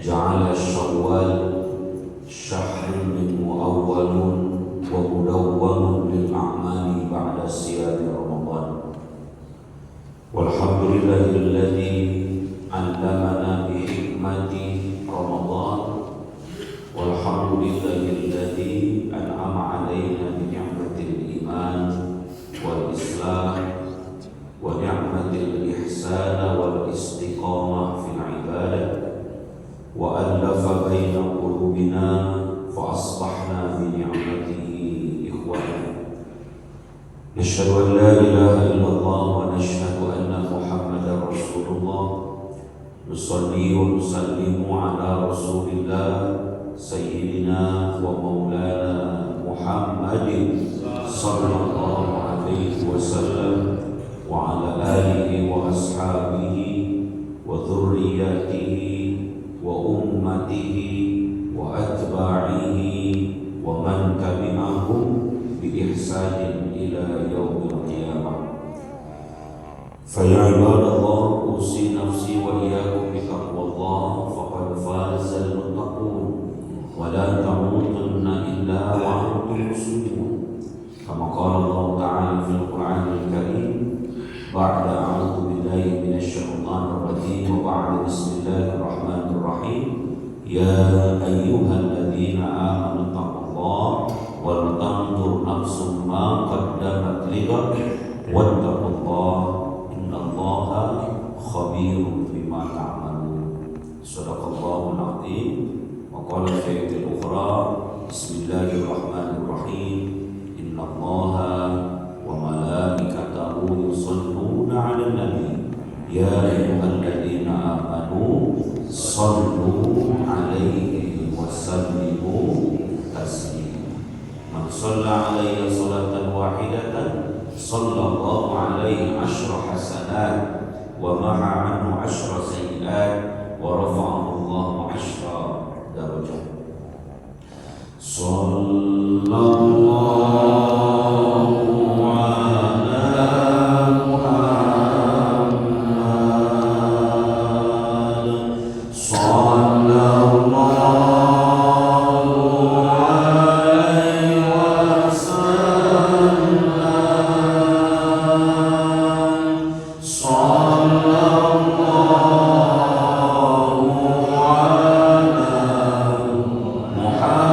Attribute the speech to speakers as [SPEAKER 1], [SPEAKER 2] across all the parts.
[SPEAKER 1] جعل شوال شهر مؤول ومدون للأعمال بعد صيام رمضان. والحمد لله الذي علمنا بحكمة رمضان. والحمد لله الذي أنعم علينا بنعمة الإيمان والإسلام ونعمة الإحسان والاستقامة في العبادة، وألف بين قلوبنا فأصبحنا بنعمته إخوانا. نشهد أن لا إله إلا الله ونشهد أن محمدا رسول الله. نصلي ونسلم على رسول الله سيدنا ومولانا محمد صلى الله عليه وسلم وعلى آله وأصحابه وذرياته وأمته وأتباعه ومن تبعهم بإحسان إلى يوم القيامة. فيا عباد الله، أوصي نفسي وإياكم بتقوى الله فقد فاز المتقون، ولا تموتن إلا وأنتم مسلمون، كما قال الله تعالى في القرآن الكريم بعد أعوذ بالله من الشيطان الرجيم وبعد بسم الله الرحمن الرحيم. يا أيها الذين آمنوا اتقوا الله ولتنظر نفس ما قدمت لغد واتقوا الله إن الله خبير بما تعملون. صدق الله العظيم. وقال في آية أخرى بسم الله الرحمن الرحيم إن الله وملائكته يصلون على النبي يا أيها الذين آمنوا صلوا عليه وسلموا تسليما. من صلى عليه صلاة واحدة صلى الله عليه 10 حسنات ومحى عنه 10 سيئات ورفعه الله 10 درجات. صلى الله على محمد صلى الله عليه وسلم صلى الله على محمد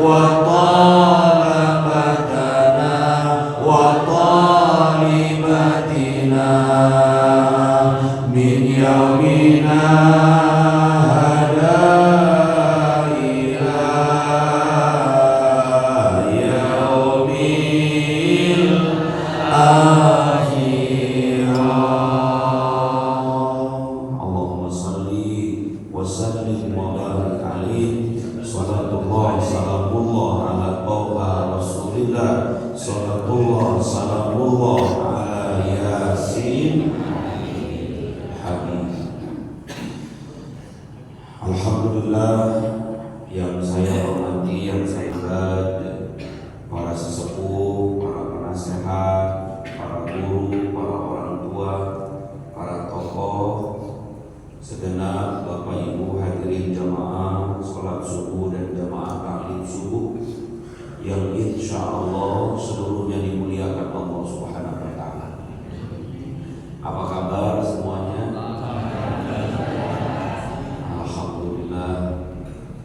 [SPEAKER 1] wa talabatana wa talibatina min yaumina Alhamdulillah, yang saya hormati, yang saya hormat, para sesepuh, para penasehat, para guru, para orang tua, para tokoh, segenap Bapak Ibu hadirin jamaah sholat subuh dan jamaah taklim subuh yang insya Allah seluruhnya dimuliakan Allah Subhanahu wa Ta'ala. Apa kabar semuanya?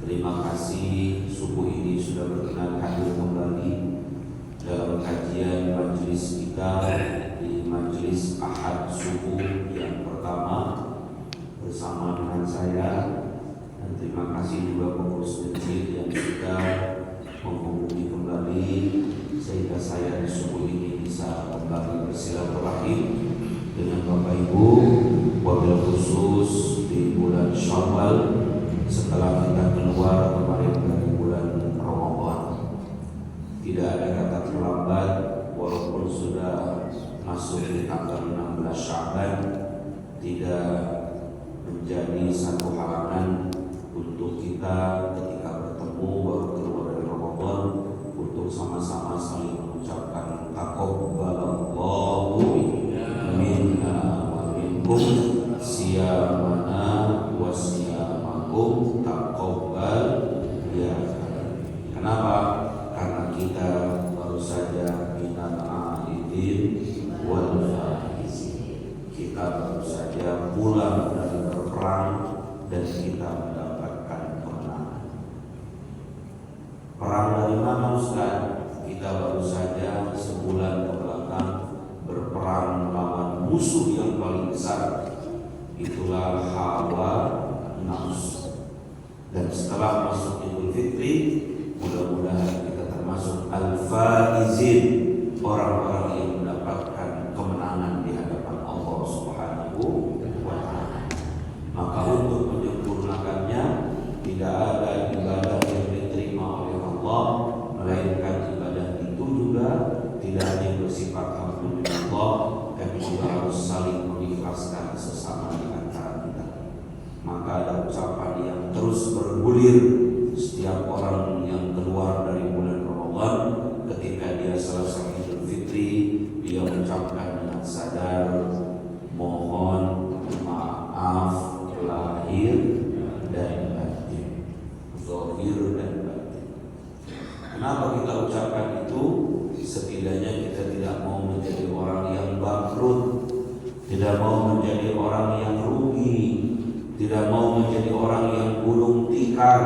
[SPEAKER 1] Terima kasih subuh ini sudah berkenan hadir kembali dalam kajian majelis kita di majelis Ahad subuh yang pertama bersama dengan saya, dan terima kasih juga pengurus masjid yang sudah menghubungi kembali sehingga saya di subuh ini bisa kembali bersilaturahim dengan Bapak Ibu, wabil khusus di bulan Syawal setelah kita keluar kemarin dari bulan Ramadan. Tidak ada kata terlambat walaupun sudah masuk di tanggal 16 Sya'ban, tidak menjadi satu halangan untuk kita ketika bertemu baru keluar dari Ramadan untuk sama-sama saling mengucapkan taqabbalallahu minna wa minkum siyamana wa siyamakum taqabbal ya. Kenapa? Karena kita baru saja minal aidin wal faizin. Kita baru saja pulang dari berperang dan kita mendapatkan kemenangan. Perang dari mana Ustaz? Kita baru saja sebulan kebelakang berperang melawan musuh yang paling besar, itulah hawa nafsu. Dan setelah masuk Idul Fitri, mudah-mudahan kita termasuk al-faizin, orang-orang yang mendapatkan kemenangan di hadapan Allah Subhanahu wa Ta'ala. Maka untuk menyempurnakannya, tidak ada ibadah yang diterima oleh Allah melainkan ibadah itu juga tidak hanya bersifat alhamdulillah, tapi juga harus saling mengikhlaskan sesama di antara kita. Maka ada ucapan yang terus bergulir setiap orang yang keluar dari bulan Ramadan, ketika dia selesai Idul Fitri, dia mengucapkan dengan sadar mohon maaf lahir dan batin, zahir dan batin. Kenapa kita ucapkan itu? Setidaknya kita tidak mau menjadi orang yang bangkrut, tidak mau menjadi orang yang rugi, tidak mau menjadi orang yang gulung tikar,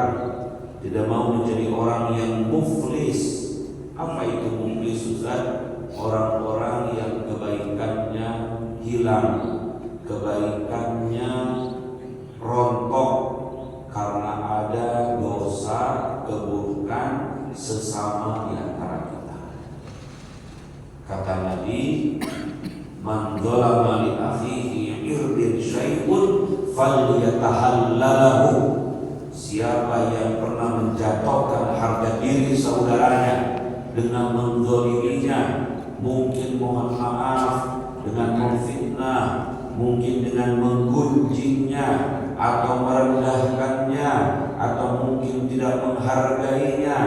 [SPEAKER 1] tidak mau menjadi orang yang muflis. Apa itu muflis, Ustaz? Orang-orang yang kebaikannya hilang, kebaikannya rontok karena ada dosa keburukan sesama di antara kita. Kata Nabi, man dzalama li akhihi irdin syai'un falyatahallalahu. Siapa yang pernah menjatuhkan harga diri saudaranya dengan menzaliminya, mungkin mohon maaf, dengan memfitnah, mungkin dengan menggunjingnya atau merendahkannya, atau mungkin tidak menghargainya,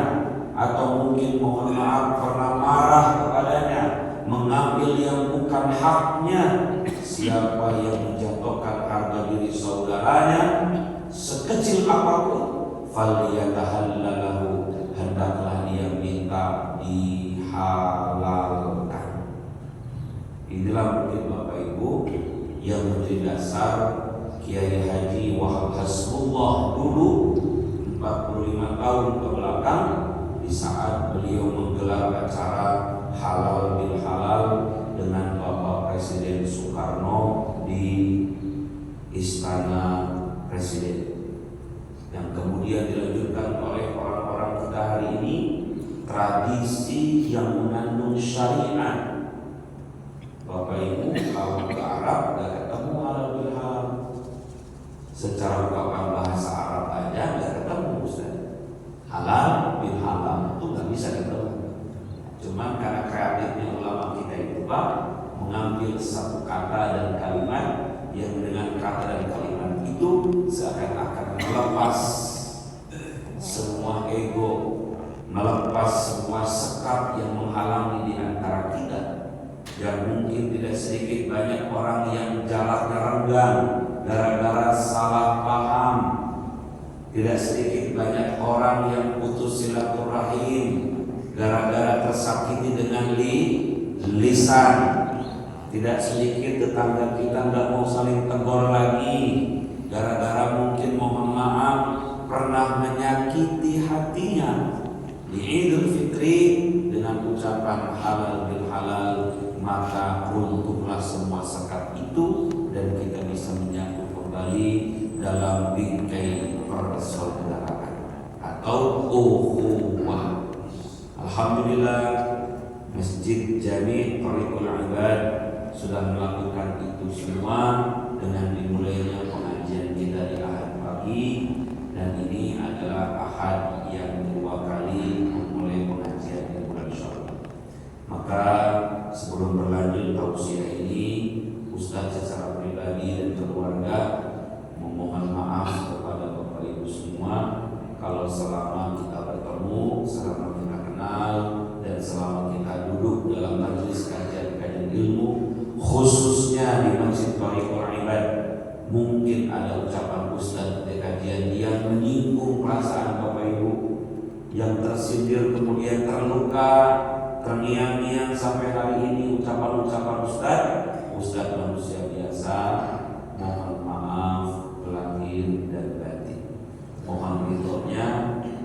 [SPEAKER 1] atau mungkin mohon maaf pernah marah kepadanya, mengambil yang bukan haknya. Siapa yang menjatuhkan harga diri saudaranya sekecil apapun, falyatahallalahu, hendaklah dia minta dihalalkan. Inilah mungkin Bapak Ibu yang menjadi dasar Kiai Haji Wahab Hasbullah dulu 45 tahun ke belakang menggelar acara halal bil halal dengan Bapak Presiden Soekarno di Istana Presiden, yang kemudian dilanjutkan oleh orang-orang kita hari ini, tradisi yang mengandung syariat. Bapak Ibu kalau ke Arab gak ketemu halal bil halal, secara ungkapan bahasa Arab aja gak ketemu Ustaz. Halal bil halal itu gak bisa ketemu. Cuman karena kreatifnya ulama kita itu Pak, mengambil satu kata dan kalimat yang dengan kata dan kalimat itu seakan-akan melepas semua ego, melepas semua sekat yang menghalangi di antara kita. Dan mungkin tidak sedikit banyak orang yang jalannya renggang gara-gara salah paham. Tidak sedikit banyak orang yang putus silaturahim gara-gara tersakiti dengan lisan. Tidak sedikit tetangga kita nggak mau saling tegur lagi gara-gara mungkin mohon maaf pernah menyakiti hatinya. Di Idul Fitri dengan ucapan halal bil halal, maka runtuhlah semua sekat itu dan kita bisa menyatu kembali dalam bingkai persaudaraan atau ukhuwah. Alhamdulillah Masjid Jami' Thariqul Ibad sudah melakukan itu semua dengan dimulainya pengajian kita di Ahad pagi, dan ini adalah Ahad yang kedua kali memulai pengajian di bulan Syawal. Maka sebelum berlanjut tausiah ini, Ustaz secara pribadi dan keluarga memohon maaf kepada Bapak Ibu semua kalau selama kita bertemu, selama kita kenal, dan selama kita duduk dalam majelis kajian ilmu, khususnya di Masjid Thariqul Ibad, mungkin ada ucapan Ustaz di kajian yang menyinggung perasaan Bapak Ibu, yang tersindir kemudian terluka, terngiang-ngiang sampai hari ini ucapan-ucapan Ustaz manusia biasa, mohon maaf lahir dan batin. Mohon ridhonya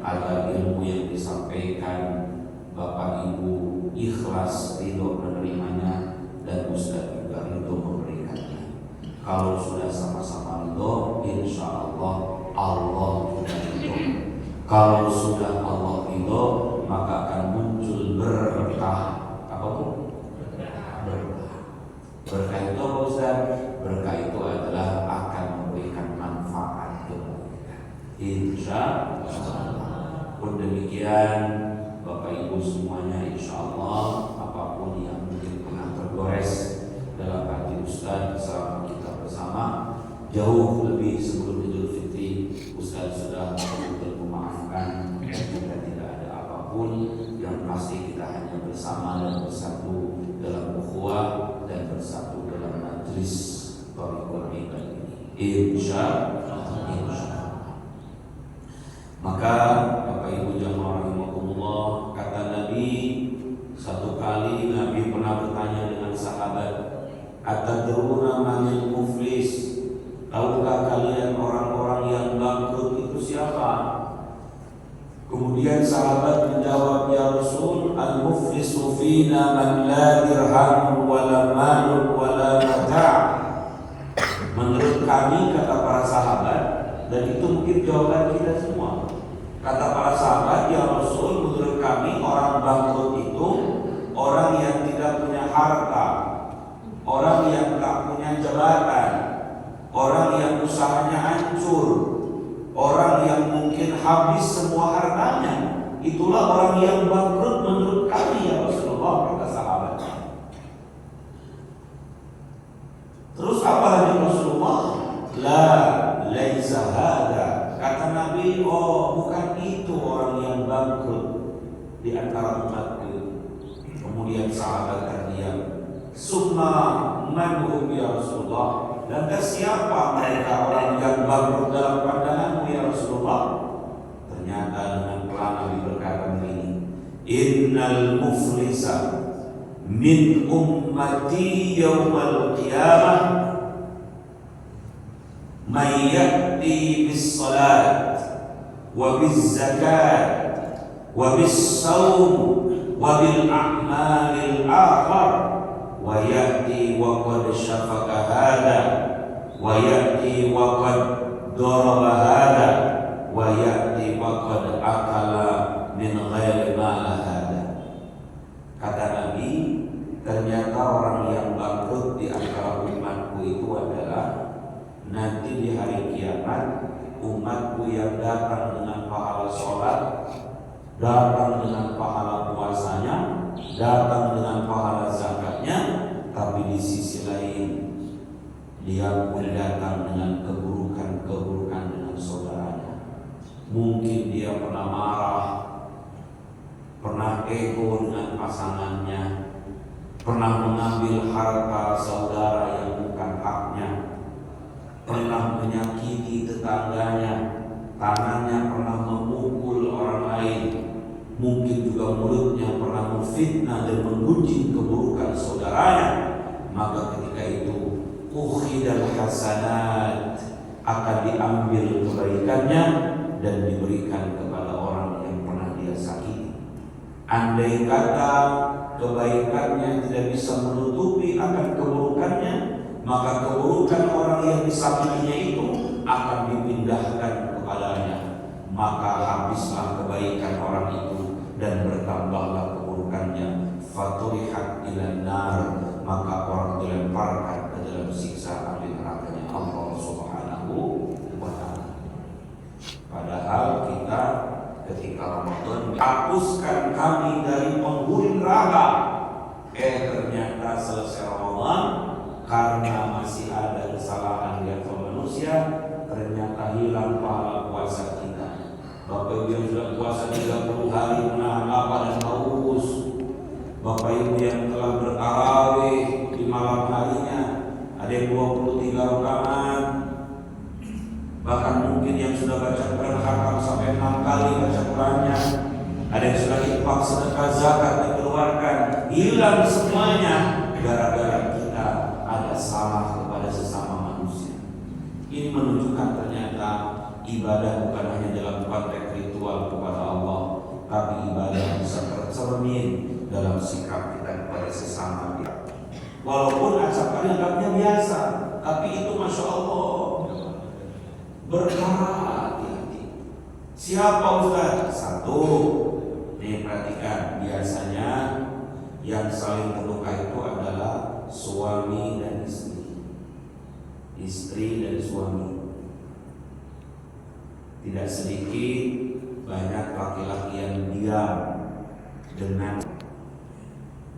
[SPEAKER 1] agar ilmu yang disampaikan Bapak Ibu ikhlas ridho menerimanya, dan Ustaz juga ridho memberikannya. Kalau sudah sama-sama ridho, insya Allah juga ridho. Kalau sudah Allah ridho, maka akan muncul berkah. Apa itu? Berkah. Berkah itu apa Ustaz? Berkah itu adalah akan memberikan manfaat kepada kita, insya Allah. Pun demikian Bapak Ibu semuanya, insya Allah apapun yang mungkin pernah tergores dalam hati Ustaz selama kita bersama, jauh lebih sebelum Idul Fitri Ustaz sudah betul memaafkan, dan kita tidak ada apapun. Yang pasti kita hanya bersama dan bersatu dalam ukhuwah dan bersatu dalam majlis Thariqul Ibad ini, insya Allah. Maka Bapak Ibu jamaah rahimakumullah, kata Nabi, satu kali Nabi pernah bertanya dengan sahabat, atadruna manil muflis, tahukah kalian orang-orang yang bangkrut itu siapa? Kemudian sahabat menjawab, ya Rasul, al-muflisu fina man la dirham wala malun wala mata'. Menurut kami, kata para sahabat, dan itu mungkin jawaban kita semua, kata para sahabat, ya Rasul, menurut kami orang bangkrut itu orang yang tidak punya harta, orang yang tak punya jabatan, orang yang usahanya hancur, orang yang mungkin habis semua hartanya. Itulah orang yang bangkrut menurut kami, ya Rasulullah, kata sahabat. Terus apa lagi Rasulullah? La laisa hada, kata Nabi, oh bukan itu orang yang bangkrut di antara umatku. Kemudian sahabat terdiam. Summa manhum ya Rasulullah, dan siapa mereka orang yang bangkrut dalam pandanganmu ya Rasulullah? Ternyata dengan pelan Nabi berkata begini, innal muflisa min ummati yawmal qiyamah may ya'ti bis salat wa biz zakat wa bis-shaum wa bil a'malil akhar, wa ya'ti wa qad syafaka hada, wa ya'ti wa qad daraba hada, wa ya'ti wa qad akala min ghairi ma hada. Kata Nabi, ternyata orang yang bangkrut di antara umatku itu adalah nanti di hari kiamat umatku yang datang dengan pahala sholat, datang dengan pahala puasanya, datang dengan pahala zakatnya, tapi di sisi lain dia pun datang dengan keburukan-keburukan dengan saudaranya. Mungkin dia pernah marah, pernah ego dengan pasangannya, pernah mengambil harta saudara yang bukan haknya, pernah menyakiti tetangganya, tangannya pernah memukul orang lain, mungkin juga mulutnya pernah memfitnah dan menggunjing keburukan saudaranya. Maka ketika itu ukhidal hasanat, akan diambil kebaikannya dan diberikan kepada orang yang pernah dia sakiti. Andai kata kebaikannya tidak bisa menutupi akan keburukannya, maka keburukan orang yang disakitinya itu akan dipindahkan kepadanya. Maka habislah kebaikan orang itu dan bertambahlah keburukannya. Faturihat ilan nar, maka orang dilemparkan ke dalam siksa api nerakanya Allah Subhanahu wa ta'ala. Padahal kita ketika Ramadan hapuskan kami dari penghuni neraka, ternyata selesai Ramadan karena masih ada kesalahan di antara manusia, ternyata hilang pahala puasa kita. Bapak Ibu yang sudah puasa 30 hari menahan lapar dan haus, Bapak Ibu yang telah bertarawih di malam harinya, ada yang 23 rakaat, bahkan mungkin yang sudah baca Quran khatam sampai 6 kali baca Qurannya, ada yang sudah infak sedekah zakat dikeluarkan, hilang semuanya gara-gara kita ada salah kepada sesama manusia. Ini menunjukkan ternyata ibadah bukan hanya dalam konteks ritual kepada Allah, tapi ibadah bisa tercermin dalam sikap kita kepada sesama kita. Walaupun acapkali anggapnya biasa, tapi itu Masya Allah berhati-hati. Siapa Ustaz? Satu, nih perhatikan, biasanya yang saling terluka itu adalah suami dan istri dan suami. Tidak sedikit banyak laki-laki yang diam dengan.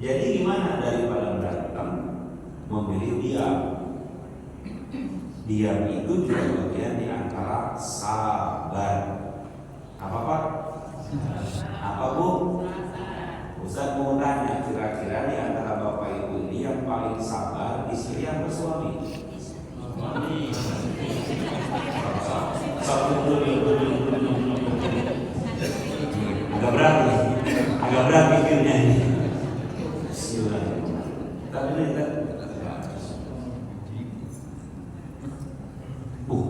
[SPEAKER 1] Jadi gimana daripada berantem, memilih diam. Diam itu juga bagian di antara sabar. Apa Pak? Apa Bu? Ustaz mau tanya, kira-kira di antara Bapak Ibu ini yang paling sabar istri atau suami? Suami. Agak berat pikirnya ini. Tapi lihat,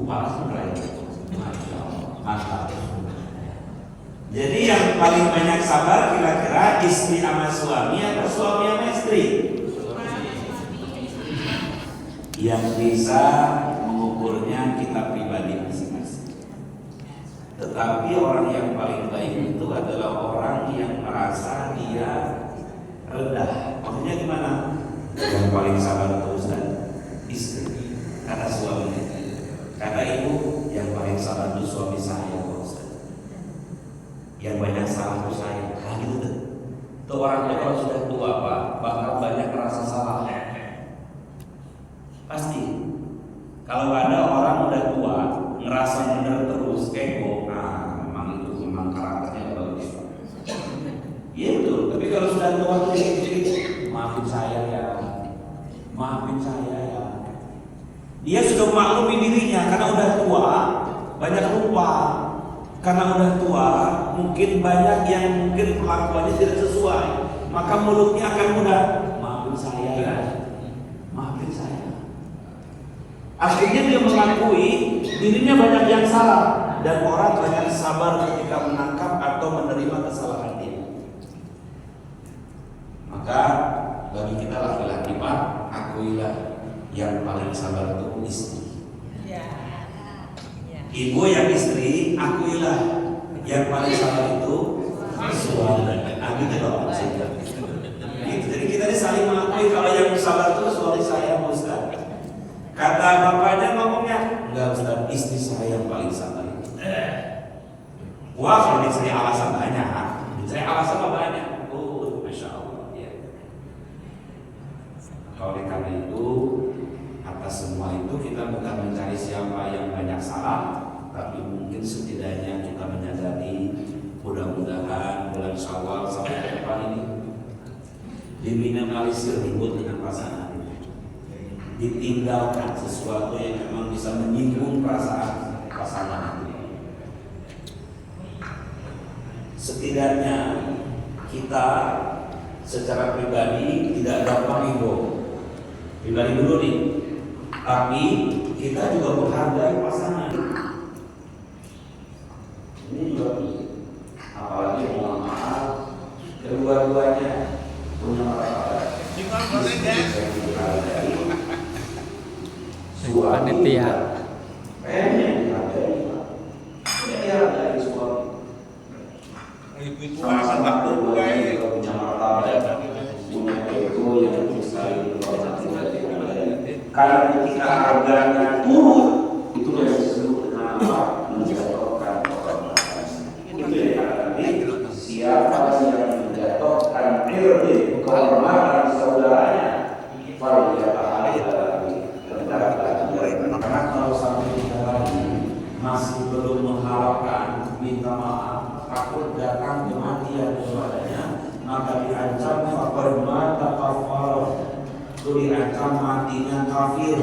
[SPEAKER 1] panas mulai. Masya Allah, mantap. Jadi yang paling banyak sabar kira-kira istri sama suami atau suami sama istri? Yang bisa mengukurnya kita pribadi masing-masing. Tetapi orang yang paling baik itu adalah orang yang merasa dia rendah. Maksudnya gimana? Yang paling sabar itu Ustaz, istri. Kata suami, kata ibu, yang paling sabar itu suami saya Ustaz. Yang banyak salah itu saya. Nah gitu tuh. Tuh orangnya kalau sudah tua Pak, bakal banyak merasa salah. Pasti. Kalau ada orang udah tua ngerasa benar terus ego, memang itu memang karakternya bagus. Iya betul. Tapi kalau sudah tua tuh maafin saya ya, maafin saya ya. Dia sudah maklumi dirinya karena udah tua, banyak lupa. Karena udah tua, mungkin banyak yang mungkin perlakuannya tidak sesuai, maka mulutnya akan mudah maafin saya ya, maafin saya. Akhirnya dia mengakui dirinya banyak yang salah. dan orang banyak sabar ketika menangkap atau menerima kesalahan dia. Maka bagi kita laki-laki Pak, akuilah yang paling sabar itu istri. Ibu yang istri, akuilah yang paling sabar itu suami. Gitu loh maksudnya. Gitu. Jadi kita ini saling mengakui kalau yang sabar itu suami saya, Ustaz. Kata bapaknya ngomongnya, enggak Ustaz, istri saya yang paling sabar. Wah, kalau dicari alasan banyak, dicari alasan banyak. Oh, masya Allah. Ya. Oleh karena itu, atas semua itu kita bukan mencari siapa yang banyak salah, tapi mungkin setidaknya kita menyadari mudah-mudahan bulan Syawal sampai ke depan ini diminimalisir ribut dengan pasangan, ditinggalkan sesuatu yang memang bisa menyinggung perasaan pasangan itu. Setidaknya kita secara pribadi tidak gampang ego, pribadi dulu nih, tapi kita juga menghargai pasangan. Ini juga apalagi mohon maaf kedua-duanya punya masalah.
[SPEAKER 2] Panitia.
[SPEAKER 1] Pengen dihargai, dihargai suami. Sama-sama waktu punya martabat, punya ego yang sekali karena ketika harganya turun, itu yang disebut dengan apa? Menjatuhkan kehormatan. Itu yang tadi, siapa yang menjatuhkan kehormatan saudaranya, kalau dia bahagia karena kalau sampai kita lagi masih belum mengharapkan minta maaf, takut datang kematian kepadanya, maka diancam faqad mata kafar, itu diancam matinya kafir.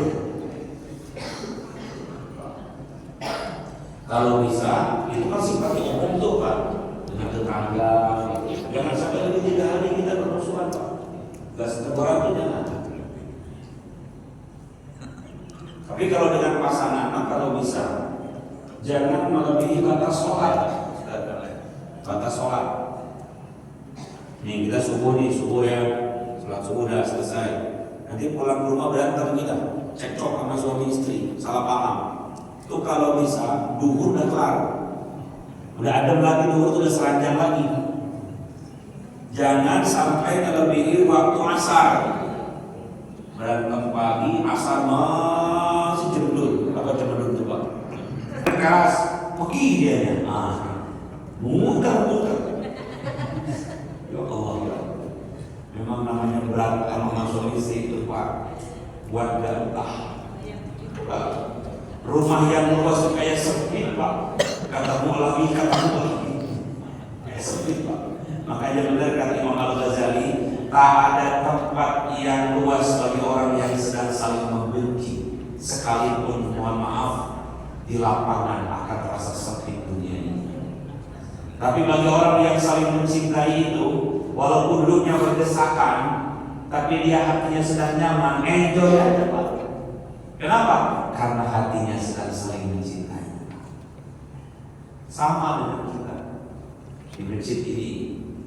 [SPEAKER 1] Kalau bisa, itu kan sifatnya umum tuh Pak, dengan tetangga. Jangan sampai lebih 3 hari kita bermusuhan Pak. Gas teguran itu jangan. Tapi kalau dengan pasangan, kalau bisa, jangan melebihi batas sholat. Batas sholat. Nih kita subuh ya, sholat subuh udah selesai. Nanti pulang ke rumah berantem kita, cekcok sama suami istri, salah paham. Itu kalau bisa, duhur udah kelar, udah adem lagi, duhur itu udah seranjang lagi. Jangan sampai melebihi waktu asar. Berantem pagi, asar masih jemdul. Apa jemdul itu Pak? Keras, pergi dia ya. Muter-muter. Ya Allah ya. Memang namanya berantem sama suami istri itu Pak, buat gantah. Rumah yang luas kayak sempit Pak. Katamu lagi, kayak sempit Pak. Makanya benar kata Imam Al-Ghazali, tak ada tempat yang luas bagi orang yang sedang saling membenci, sekalipun mohon maaf di lapangan akan terasa sempit dunia ini. Tapi bagi orang yang saling mencintai itu, walaupun duduknya berdesakan, tapi dia hatinya sedang nyaman, enjoy aja Pak. Kenapa? Karena hatinya sedang saling mencintai. Sama dengan kita di prinsip ini.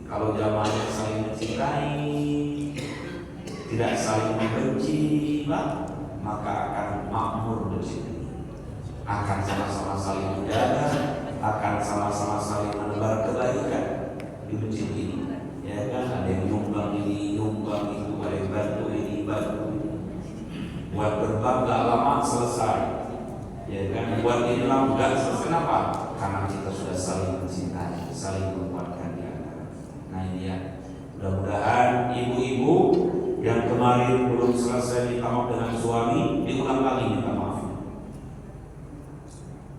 [SPEAKER 1] Kalau zamannya saling mencintai, tidak saling membenci, maka akan makmur di sini. Akan sama-sama saling menjaga, akan sama-sama saling menebar kebaikan di masjid ini. Ya kan, ada yang nyumbang ini, nyumbang itu, ada yang bantu ini, bantu ini. Buat berbang gak lama selesai. Ya kan, buat ini lama gak selesai. Kenapa? Karena kita sudah saling mencintai, saling menguatkan dia. Nah ini ya, mudah-mudahan ibu-ibu yang kemarin belum selesai minta maaf dengan suami, diulang lagi minta maaf.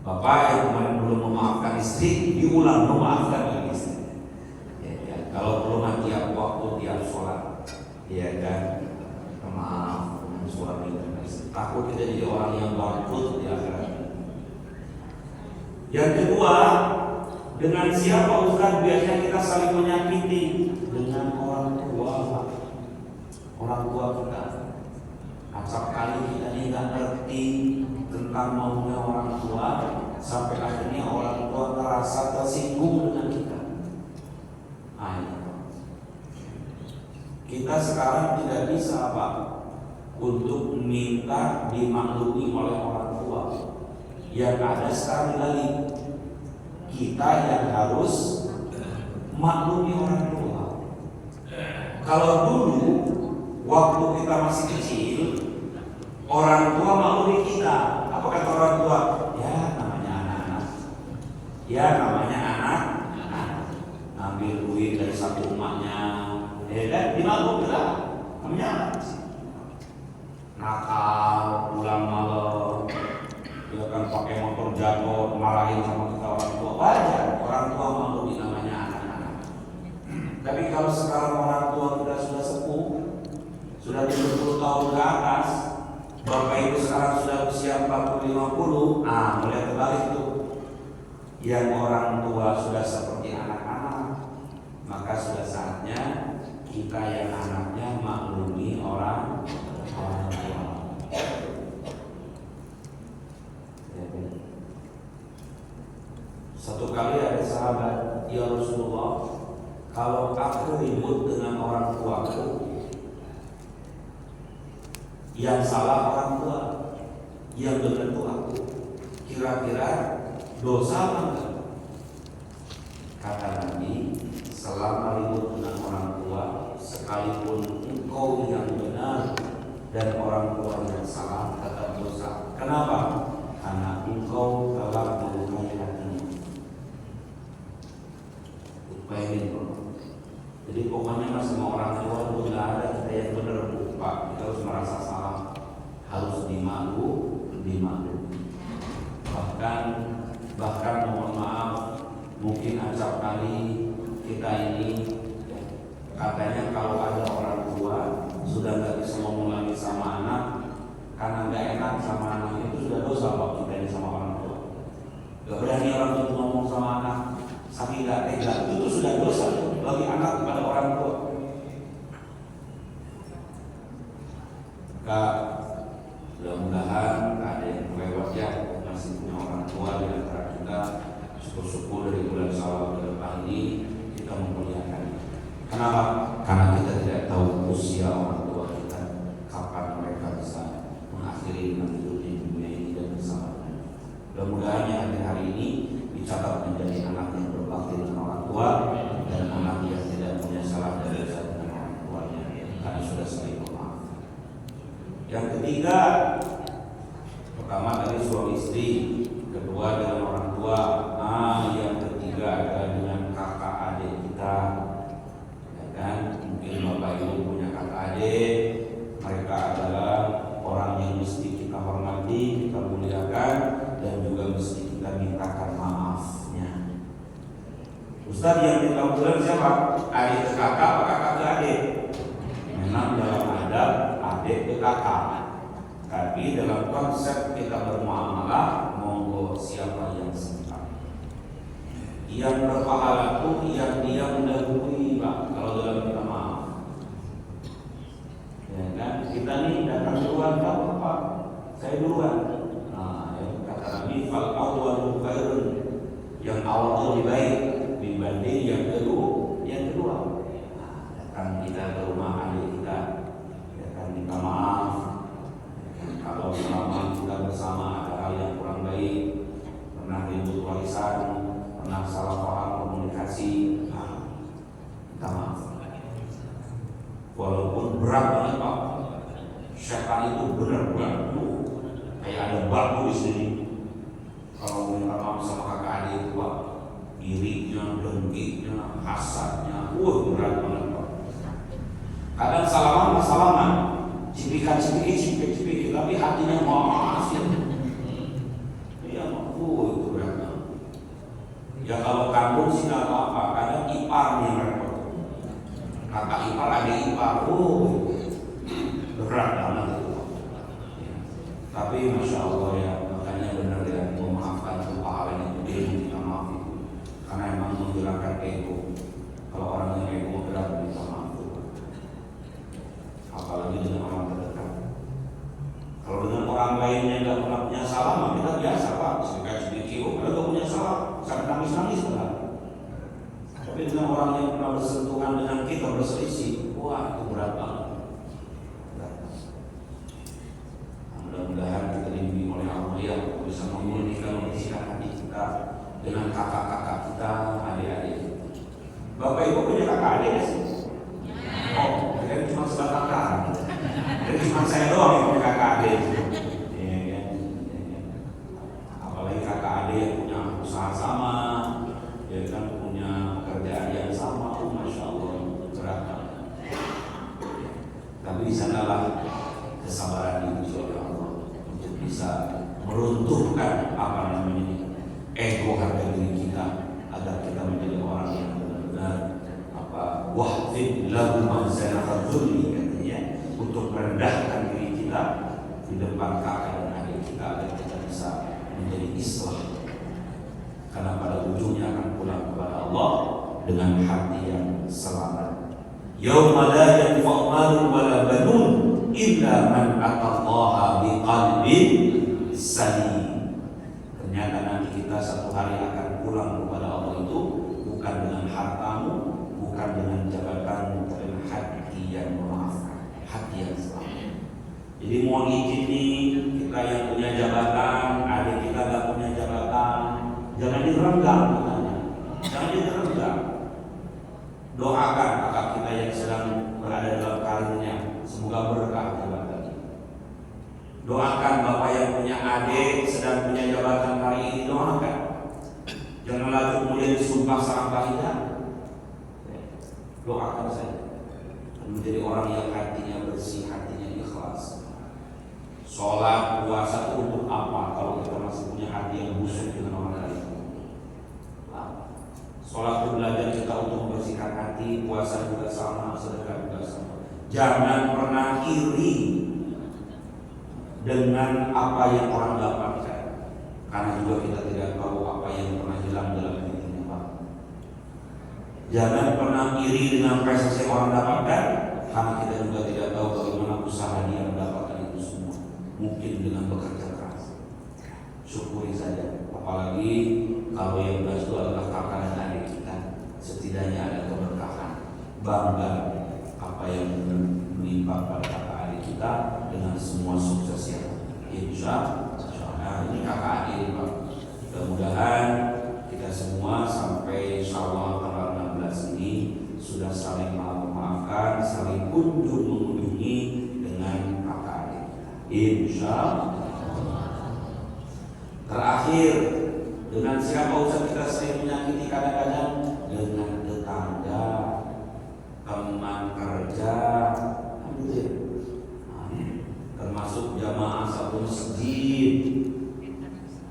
[SPEAKER 1] Bapak yang kemarin belum memaafkan istri, diulang memaafkan lagi istri. Ya, kalau belum nanti waktu tiap sholat, ya kan, maaf dengan suami dan istri. Takut kita jadi orang yang bangkrut di akhirat. Yang kedua, dengan siapa Ustaz biasanya kita saling menyakiti? Dengan orang tua. Orang tua kita. Acap kali kita tidak ngerti tentang maunya orang tua, sampai akhirnya orang tua merasa tersinggung dengan kita. Kita sekarang tidak bisa apa untuk minta dimaklumi oleh orang tua. Yang ada sekarang lagi kita yang harus maklumi orang tua. Kalau dulu waktu kita masih kecil, orang tua maklumi kita. Apa kata orang tua? Ya namanya anak-anak. Ya namanya anak-anak. Ambil duit dari satu emaknya, ya kan? Dimaklumi lah. Namanya anak. Nakal, pulang malam, dia kan pakai motor jatuh, marahin sama kita orang tua. Wajar, orang tua maklumi namanya anak-anak. Tapi kalau sekarang orang tua kita sudah sepuh, sudah 30 tahun ke atas, bapak ibu sekarang sudah usia 40-50, mulai terbalik tuh. Yang orang tua sudah seperti anak-anak, maka sudah saatnya kita yang anaknya maklumi orang tua. Satu kali ada sahabat, ya Rasulullah, kalau aku ribut dengan orang tuaku, yang salah orang tua, yang benar itu aku, kira-kira dosa apa enggak? Kata Nabi, selama ribut dengan orang tua, sekalipun engkau yang benar dan orang tua yang salah, tetap dosa. Kenapa? Karena engkau telah melukai hatinya. Bayangin bro. Jadi pokoknya sama orang tua itu nggak ada kita yang benar lupa. Kita harus merasa salah, harus dimaklumi. Bahkan mohon maaf, mungkin acap kali kita ini katanya kalau ada orang tua sudah nggak bisa ngomong lagi sama anak karena nggak enak sama anak, itu sudah dosa kalau kita ini sama orang tua. Gak berani orang tua ngomong sama anak, saking nggak tega, itu sudah dosa bagi anak kepada orang tua. Kak, mudah-mudahan ada yang lewat ya masih punya orang tua di antara kita. Syukur-syukur dari bulan Syawal ke depan ini kita memuliakan. Kenapa? Karena kita tidak tahu usia orang tua kita, kapan mereka bisa mengakhiri hidup di dunia ini dan bersamanya. Mudah-mudahan hari ini dicatat menjadi anak yang berbakti dengan orang tua dan anak yang tidak punya salah dan dosa dengan orang tuanya, karena sudah saling memaafkan. Yang ketiga, pertama tadi suami istri, kedua dengan orang tua, yang ketiga adalah dengan kakak adik kita, ya kan? Mungkin bapak ibu punya kakak adik, mereka adalah orang yang mesti kita hormati, kita muliakan, dan juga mesti kita mintakan maafnya. Ustaz, yang kita bilang siapa? Adik ke kakak apa kakak ke adik? Memang dalam adab adik ke kakak, tapi dalam konsep kita bermuamalah, monggo siapa yang sempat. Yang berpahala itu yang dia mendahului, Pak, kalau dalam kita maaf. Ya kan? Kita nih datang duluan, kamu apa? Saya duluan. Ya, kata Nabi, fal awwalu khairun, yang awal lebih baik dibanding yang kedua. Datang kita ke rumah adik kita, ya kan, minta maaf. Kalau selama kita bersama ada hal yang kurang baik, pernah ribut warisan, pernah salah paham komunikasi, minta maaf. Walaupun berat banget Pak, syaitan itu benar-benar kayak ada batu di sini. Kalau minta maaf sama kakak adik itu Pak, iriknya, dengkiknya, hasadnya, berat banget Pak. Kadang salaman, cipikan, tapi hatinya maaf ya. Iya, itu berat. Ya kalau kandung sih nggak apa-apa, kadang ipar yang repot. Kakak ipar, adik ipar, berat banget itu. Ya. Tapi masya Allah ya, makanya benar ya, memaafkan itu pahala yang gede yang kita maaf itu. Karena emang menghilangkan ego. Kalau orang yang ego berat minta maaf itu. Apalagi dengan orang terdekat. Kalau dengan orang lain yang nggak pernah punya salah, kita biasa Pak, sedikit kita berselisih, wah itu berat banget. Mudah-mudahan kita dibimbing oleh Allah yang bisa memulihkan hati kita dengan kakak-kakak kita, adik-adik. Bapak Ibu punya kakak adik nggak sih? Oh, jadi cuma sebatang kara. Jadi cuma saya doang yang punya kakak adik. Ya. Apalagi kakak adik yang punya usaha sama, ya kan, punya pekerjaan yang sama. Masya Allah, berat banget. Tapi di sanalah kesabaran diuji oleh Allah untuk bisa meruntuhkan ego harga diri kita agar kita menjadi orang yang benar-benar wahfid lahu manzilata dzulli, katanya, untuk merendahkan diri kita di depan kakak dan adik kita agar kita bisa menjadi islah, karena pada ujungnya akan pulang kepada Allah dengan hati yang selamat. Yauma la yanfa'u malun wala banun illa man atallaha biqalbin salim. Ternyata nanti kita satu hari akan pulang kepada Allah itu bukan dengan hartamu, bukan dengan jabatanmu, tapi dengan hati yang memaafkan, hati yang selamat. Jadi mohon izin nih, kita yang punya jabatan, adik kita nggak punya jabatan, jangan direnggang, jangan direnggang. Doakan kakak kita yang sedang berada dalam karirnya, semoga berkah jabatannya. Doakan bapak yang punya adik sedang punya jabatan hari ini, doakan. Janganlah kemudian disumpah serapah hitam. Doakan saja menjadi orang yang hatinya bersih, hatinya ikhlas. Sholat, puasa itu untuk apa kalau kita masih punya hati yang busuk dengan orang lain? Sholat itu belajar kita untuk membersihkan hati, puasa juga sama, sedekah juga sama. Jangan pernah iri dengan apa yang orang dapatkan, karena juga kita tidak tahu apa yang pernah hilang dalam dirinya, Pak. Jangan pernah iri dengan prestasi orang dapatkan, karena kita juga tidak tahu bagaimana usaha dia mendapatkan itu semua. Mungkin dengan bekerja keras. Syukuri saja, apalagi kalau yang beras itu adalah kakak dan adik kita, setidaknya ada keberkahan. Bangga apa yang menimpa pada kakak adik kita dengan semua sukses yang insya Allah. Ini kakak adik, Pak. Mudah-mudahan kita semua sampai insya Allah tanggal 16 ini sudah saling memaafkan, saling kunjung mengunjungi dengan kakak adik kita. Insya Allah. Terakhir, dengan siapa Ustaz kita sering menyakiti kadang-kadang? Dengan tetangga, teman kerja, termasuk jamaah satu masjid.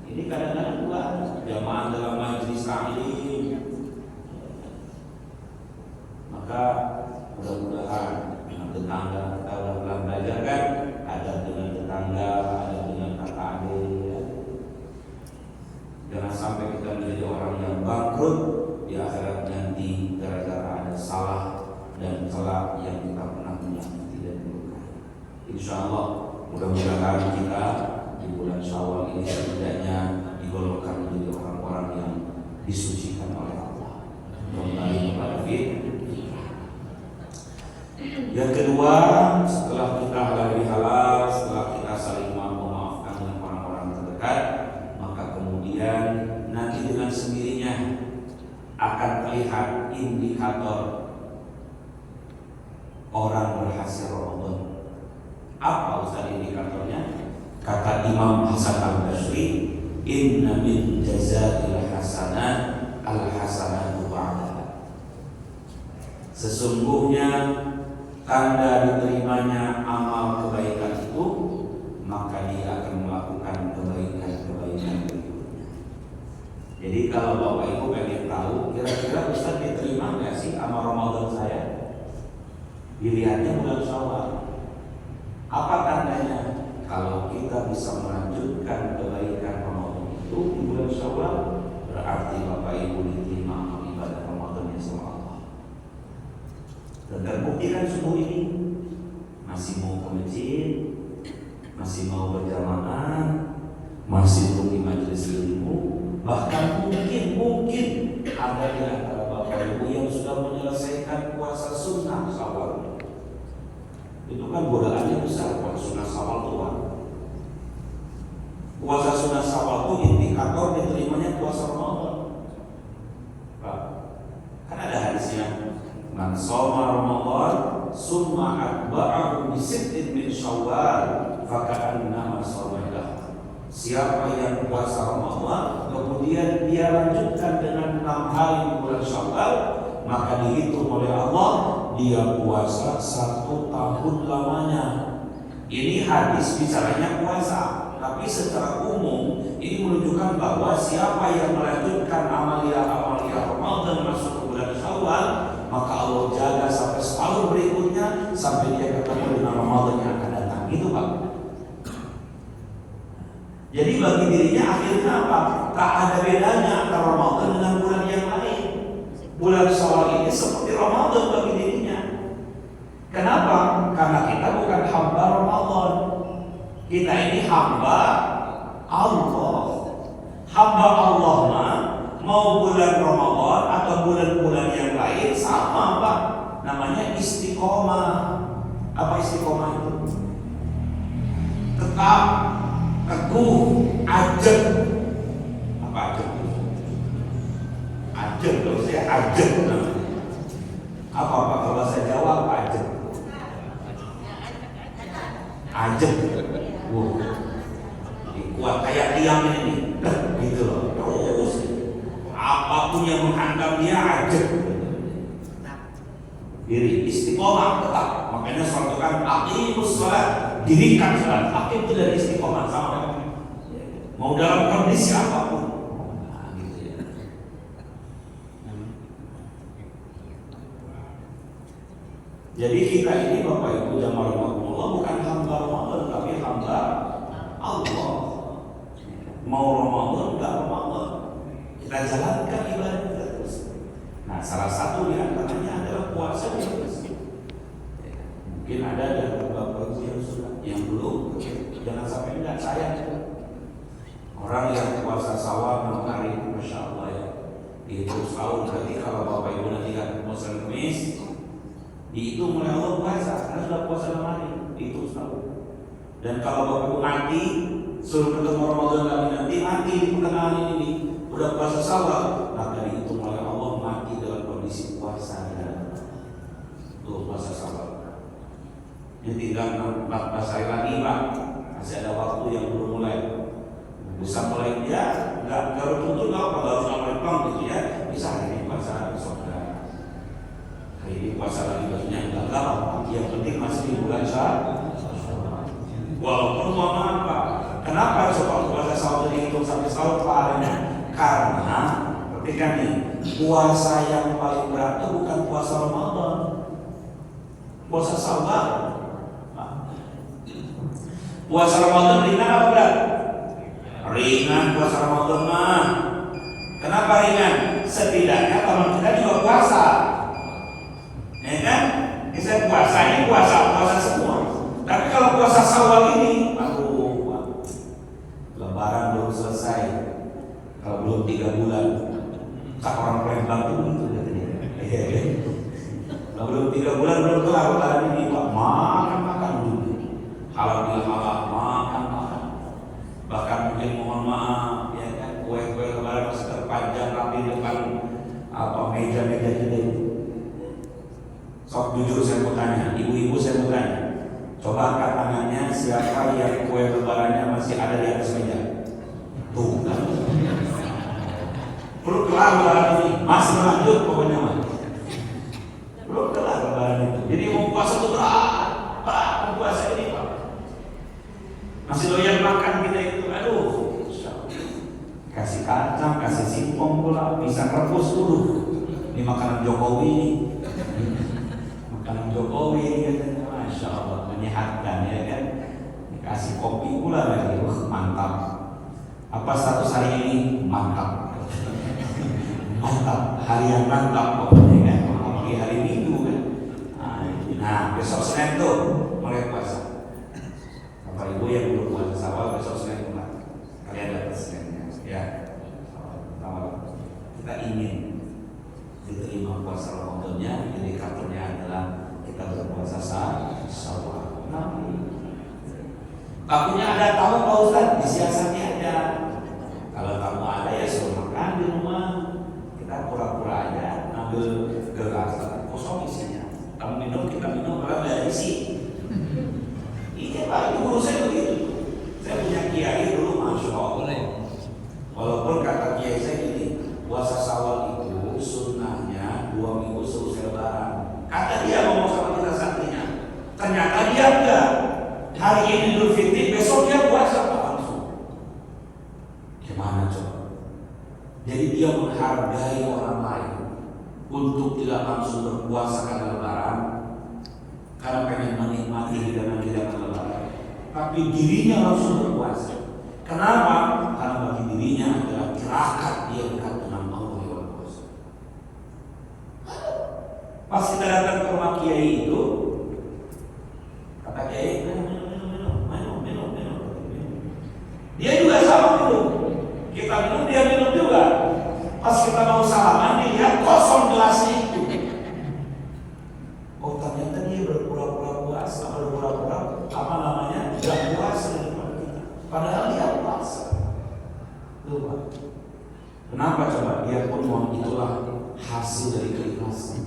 [SPEAKER 1] Ini kadang-kadang juga jamaah dalam majelis taklim. Maka mudah-mudahan dengan tetangga kita dalam belajar kan, ada dengan tetangga, ada dengan kakak adik. Jangan sampai kita menjadi orang yang bangkrut di akhirat nanti gara-gara ada salah dan salah yang kita pernah menyakiti dan melukai. Insya Allah mudah-mudahan kita di bulan Syawal ini setidaknya digolongkan menjadi orang-orang yang disucikan oleh Allah. Kembali kepada fitrah. Yang kedua, setelah kita halal bihalal, setelah kita saling memaafkan dengan orang-orang terdekat, maka kemudian nanti dengan sendirinya akan terlihat indikator orang berhasil Ramadan. Apa Ustaz indikatornya? Kata Imam Hasan Al-Basri, inna min jazail hasanat al-hasanatu ba'daha. Sesungguhnya tanda diterimanya amal kebaikan itu, maka dia akan melakukan kebaikan-kebaikan berikutnya. Jadi kalau Bapak Ibu pengen tahu kira-kira Ustaz diterima nggak sih amal Ramadan saya, dilihatnya bulan Syawal. Apa tandanya? Kalau kita bisa melanjutkan kebaikan Ramadan itu di bulan Syawal, berarti Bapak Ibu diterima amal ibadah Ramadannya sama Allah. Dan terbukti kan subuh ini masih mau ke masjid, masih mau berjamaah, masih pergi majelis ilmu, bahkan mungkin ada di antara Bapak Ibu yang sudah menyelesaikan puasa sunnah kan godaannya besar. Puasa sunnah Syawal tuh Pak. Puasa sunnah Syawal tuh indikator diterimanya puasa Ramadan. Pak, kan ada hadisnya, man shoma Ramadan summa atba'ahu bi sittin min Syawal faka'annama shoma lahu. Siapa yang puasa Ramadan kemudian dia lanjutkan dengan 6 hari di bulan Syawal, maka dihitung oleh Allah dia puasa 1 tahun lamanya. Ini hadis bicaranya puasa, tapi secara umum ini menunjukkan bahwa siapa yang melanjutkan amalia Ramadan masuk ke bulan Syawal, maka Allah jaga sampai setahun berikutnya sampai dia ketemu dengan Ramadan yang akan datang. Itu Pak. Jadi bagi dirinya akhirnya apa? Tak ada bedanya antara Ramadan dengan bulan yang lain. Bulan Syawal ini seperti Ramadan bagi dirinya. Kenapa? Karena kita bukan hamba Ramadan. Kita ini hamba Allah. Hamba Allah mau bulan Ramadan atau bulan-bulan yang lain sama Pak. Namanya istiqomah. Apa istiqomah itu? Tetap, teguh, ajak. Apa ajak itu? Ajak, kalau saya ajak namanya. Apa kalau bahasa Jawa apa ajak? Ajak. Wow. Kuat kayak tiang ini. Gitu loh. Terus apapun yang menghantam dia ajak. Diri istiqomah tetap. Makanya suatu kan aqimus shalah, dirikan salat. Aqim itu dari istiqomah sama. Mau dalam kondisi apapun. Nah, gitu ya. Jadi kita ini Bapak Ibu jamaah rahmatullah bukan hamba Ramadan tapi hamba Allah. Mau Ramadan enggak Ramadan, kita jalankan ibadah kita terus. Nah, salah satu di antaranya adalah puasa yang mungkin ada dari Bapak Ibu yang sudah, yang belum, jangan sampai enggak sayang. Orang yang puasa Syawal 6 hari, Masya Allah ya, dihitung setahun. Berarti kalau Bapak Ibu nanti kan puasa Kamis, dihitung oleh Allah puasa, karena sudah puasa 6 hari, dihitung setahun. Dan kalau Bapak Ibu nanti suruh ketemu Ramadan kami nanti mati di pertengahan ini, udah puasa Syawal, maka dihitung oleh Allah mati dalam kondisi puasa ya. Tuh puasa Syawal. Ini tinggal 14 hari lagi Pak, masih ada waktu yang belum mulai. Bisa mulai dia nggak tuntut kalau harus mulai bang gitu ya. Bisa hari ini puasa, besok enggak. Hari ini puasa lagi besoknya enggak. Yang penting masih di bulan Syawal. Walaupun mohon maaf Pak, kenapa soal puasa Syawal dihitung sampai setahun pahalanya? Karena ketika nih puasa yang paling berat itu bukan puasa Ramadan, puasa Syawal. Puasa Ramadan ringan apa berat? Ringan puasa Ramadan mah. Kenapa ringan? Setidaknya teman kita juga puasa, ya kan? Kita puasa ini puasa semua. Tapi kalau puasa Syawal ini, aduh, Lebaran belum selesai. Kalau belum 3 bulan, tak orang Palembang itu gitu katanya. Kalau belum 3 bulan belum kelar Lebaran ini, Pak, makan dulu. Halal bila halal, makan. Bahkan mungkin mohon maaf, ya kan, kue-kue Lebaran masih terpanjang rapi depan meja-meja kita itu. Sok jujur saya mau tanya, ibu-ibu saya mau tanya. Coba angkat tangannya siapa yang kue Lebarannya masih ada di atas meja. Tuh kan. Belum kelar Lebaran ini, masih lanjut pokoknya Mas. Belum kelar Lebaran itu. Jadi mau puasa itu berat mau puasa ini Pak. Masih doyan makan kita itu, aduh. Kasih kacang, kasih singkong pula, pisang rebus dulu. Ini makanan Jokowi. Makanan Jokowi katanya. Masya Allah, menyehatkan ya kan. Dikasih kopi pula lagi, mantap. Apa status hari ini? Mantap. Mantap, hari yang mantap pokoknya kan. Apalagi hari Minggu kan. Nah, besok Senin tuh mulai puasa. Bapak Ibu yang belum puasa Syawal besok Senin mulai. Kalian dapat Seninnya ya. Kita ingin diterima puasa Ramadannya, indikatornya adalah kita berpuasa Syawal. Tamunya ada tamu Pak Ustaz, disiasati aja. Kalau tamu ada ya suruh makan di rumah. Kita pura-pura aja ambil gelas kosong isinya. Tamu minum kita minum, kalau nggak isi. Ini Pak, itu guru saya begitu. Saya punya kiai dulu, masya Allah. Walaupun kata kiai saya gini, puasa Syawal itu sunnahnya 2 minggu selesai Lebaran. Kata dia ngomong sama kita santrinya. Ternyata dia enggak. Hari ini Idul Fitri, besok dia puasa Pak langsung. Gimana coba? Jadi dia menghargai orang lain untuk tidak langsung berpuasa karena Lebaran, karena pengen menikmati hidangan-hidangan Lebaran. Tapi dirinya langsung berpuasa. Kenapa? Karena bagi dirinya adalah tirakat dia dekat dengan Allah lewat puasa. Pas kita datang ke rumah kiai itu, kata kiai, minum. Dia juga sama minum. Kita minum, dia minum juga. Pas kita mau salaman, dilihat kosong gelasnya itu. Oh ternyata dia berpura-pura puasa, berpura-pura apa namanya? Gak puasa daripada kita. Padahal dia puasa. Lupa. Kenapa coba? Dia pun mau, itulah hasil dari keikhlasan.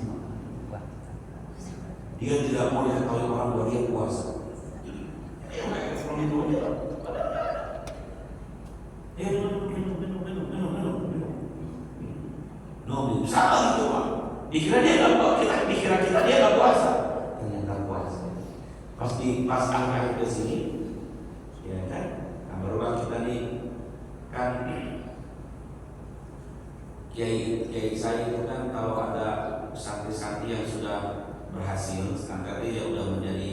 [SPEAKER 1] Dia tidak mau diketahui orang bahwa dia puasa. Sama gitu Pak. Dikira dia nggak puasa, dikira kita dia nggak puasa. Ternyata puasa. Pas angkat ke sini, ya kan? Nah, barulah kita nih kan kiai saya itu kan kalau ada santri-santri yang sudah berhasil, nanti dia udah menjadi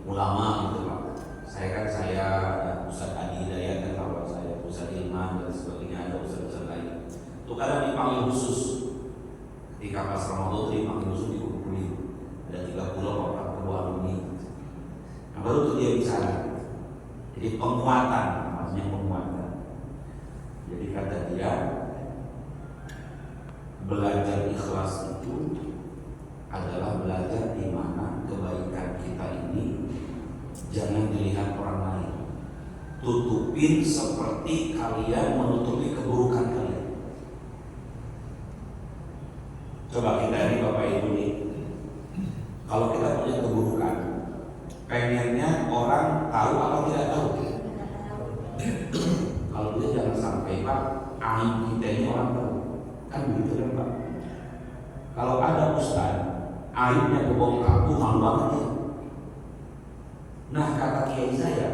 [SPEAKER 1] ulama gitu Pak. Saya ada Ustaz Adi Hidayat dan kawan saya, Ustaz Ilman dan sebagainya, ada Ustaz lain. Itu kadang dipanggil khusus. Ketika pas Ramadan dipanggil khusus dikumpulin. Ada 30 orang alumni. Nah baru tuh dia bicara. Jadi penguatan, maksudnya penguatan. Jadi kata dia, belajar ikhlas itu adalah belajar di mana kebaikan kita ini jangan dilihat orang lain. Tutupin seperti kalian menutupi keburukan kalian. Coba kita ini Bapak Ibu nih, kalau kita punya keburukan, pengennya orang tahu apa tidak tahu. Kalau dia jangan sampai Pak, aib kita ini orang tahu. Kan begitu kan Pak? Kalau ada ustaz, aibnya kebongkar, malu banget ya. Nah kata kiai saya,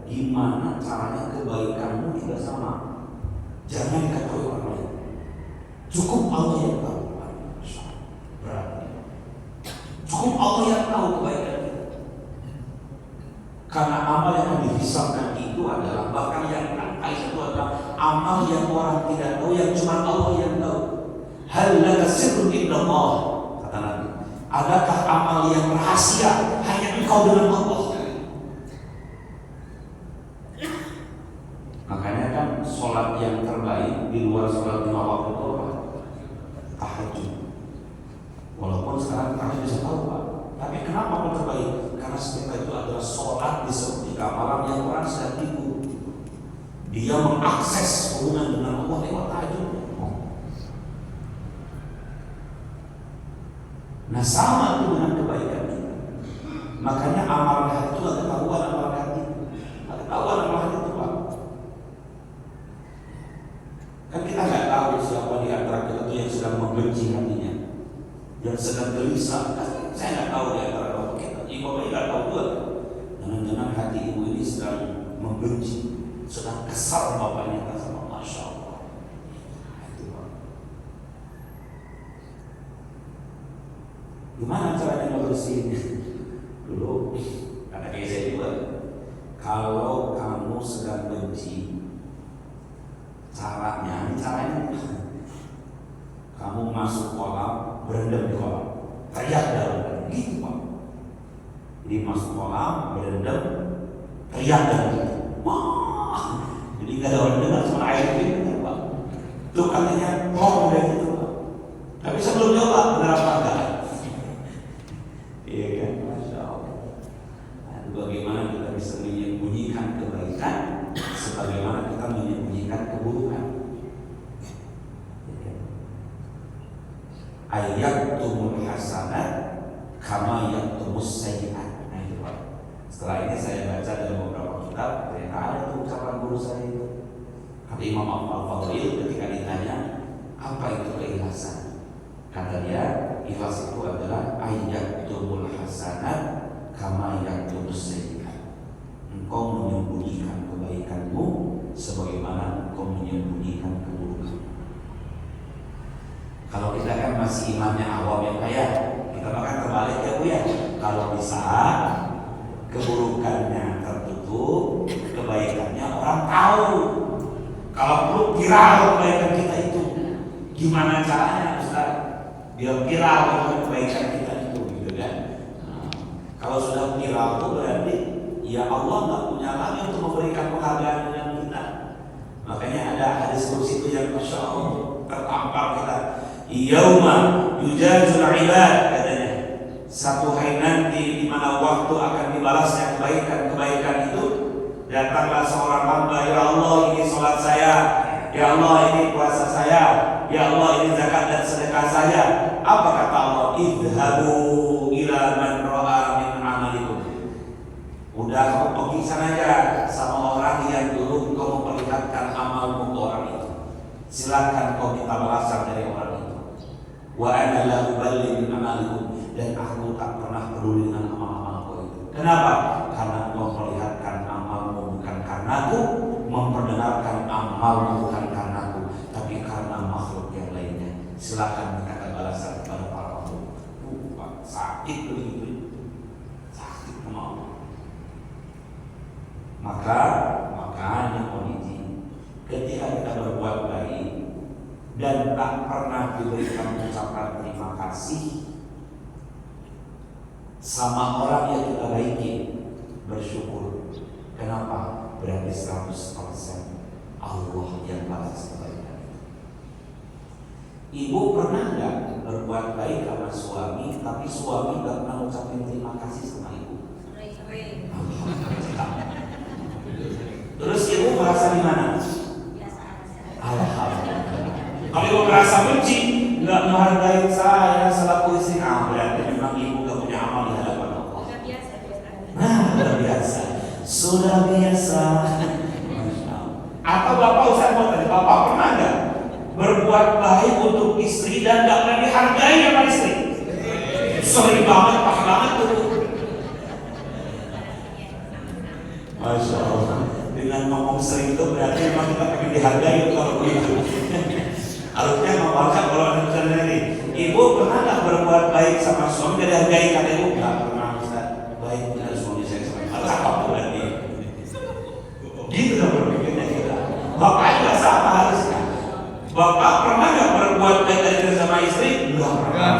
[SPEAKER 1] gimana caranya kebaikanmu tidak sama? Jangan diketahui orang lain. Cukup Allah yang tahu. Berarti cukup Allah yang tahu kebaikan kita. Karena amal yang dihisabkan itu adalah, bahkan yang terakhir itu adalah amal yang orang tidak tahu, yang cuma Allah yang tahu. Hal laka sirrun indallah, kata Nabi. Adakah amal yang rahasia hanya engkau dengan Allah? Makanya kan sholat yang terbaik di luar sholat 5 waktu itu apa? Tahajud. Walaupun sekarang kami bisa tahu Pak, tapi kenapa yang terbaik? Karena sebenarnya itu adalah sholat di sepertiga malam yang orang sedang tidur. Dia mengakses hubungan dengan Allah lewat tahajud. Nah sama itu dengan kebaikan kita. Makanya amalan hati itu ada ketahuan amalan hati. Ada ketahuan amalan hati itu Pak. Kan kita nggak tahu siapa di antara kita itu yang sedang membenci hatinya, yang sedang gelisah. Saya nggak tahu di antara bapak kita. Ibu bapak nggak tahu juga. Jangan-jangan hati ibu ini sedang membenci, sedang kesal bapaknya sama Masya Allah. Itu Pak. Gimana caranya ngebersihin? Dulu kata kayak saya juga, kalau kamu sedang benci, caranya kamu masuk kolam, berendam di kolam, teriak dalam gitu Pak. Jadi masuk kolam, berendam, teriak dalam. Wah, jadi nggak ada orang dengar, cuma air itu Pak. Itu katanya udah gitu Pak. Tapi sebelum coba benar apa enggak? Iya kan, Masya Allah. Nah, bagaimana kita kita bisa menyembunyikan kebaikan sebagaimana kita menyembunyikan keburukan. Ayyatumul hasanat kama yaktumus sayyi'at. Nah itu Pak. Setelah ini saya baca dalam beberapa kitab, ternyata ada tuh ucapan guru saya itu. Kata Imam Al-Fadhil ketika ditanya apa itu keikhlasan, kata dia, ikhlas itu adalah ayyatumul hasanat kama yaktumus sayyi'at. Engkau menyembunyikan kebaikanmu sebagaimana engkau menyembunyikan keburukan. Kalau kita kan masih imannya awam ya Pak ya, kita bahkan terbalik ya Bu ya. Kalau bisa keburukannya tertutup, kebaikannya orang tahu. Kalau perlu viral kebaikan kita itu, gimana caranya Ustaz? Biar viral kebaikan kita itu, gitu kan? Nah, kalau sudah viral itu berarti ya Allah nggak punya lagi untuk memberikan penghargaan dengan kita. Makanya ada hadis kursi itu yang Masya Allah tertampar kita. Yauma yujazul ibad, katanya satu hari nanti di mana waktu akan dibalasnya kebaikan-kebaikan itu, datanglah seorang hamba, ya Allah ini sholat saya, ya Allah ini puasa saya, ya Allah ini zakat dan sedekah saya. Apa kata Allah? Idhabu ila man ra'a min amalikum. Udah kamu pergi sana aja sama orang yang dulu kau memperlihatkan amalmu ke orang itu. Silakan kau minta balasan dari orang itu. Wa ana la uballi min amalikum, dan aku tak pernah peduli dengan amal-amalku itu. Kenapa? Karena kau memperlihatkan amalmu bukan karenaku, memperdengarkan amalmu bukan karenaku, tapi karena makhluk yang lainnya. Silakan minta balasan kepada para makhluk. Sakit begitu, sakit mau. Maka ini kondisi ketika kita berbuat baik dan tak pernah diberikan ucapan terima kasih sama orang yang kita baiki, bersyukur. Kenapa? Berarti 100% Allah yang balas kebaikan. Ibu pernah nggak berbuat baik sama suami, tapi suami nggak pernah ucapin terima kasih sama ibu? Terus ibu merasa gimana? Alhamdulillah. Kalau ibu merasa benci, nggak menghargai saya selaku istri, berarti memang ibu nggak punya amal di hadapan Allah. Nah, sudah biasa. Atau bapak Ustaz mau tanya, bapak pernah nggak berbuat baik untuk istri dan nggak pernah dihargai sama istri? Sering banget, pakai banget tuh. Masya Allah. Dengan ngomong sering itu berarti memang kita pengen dihargai kalau begitu. Harusnya membaca kalau ada misalnya ini, ibu pernah nggak berbuat baik sama suami dan dihargai? Kata ibu nggak pernah. Ustaz, baik dengan suami saya sama apa berarti? Gitu dong berpikirnya kita. Bapak juga sama harusnya. Bapak pernah nggak berbuat baik sama istri? Nggak pernah.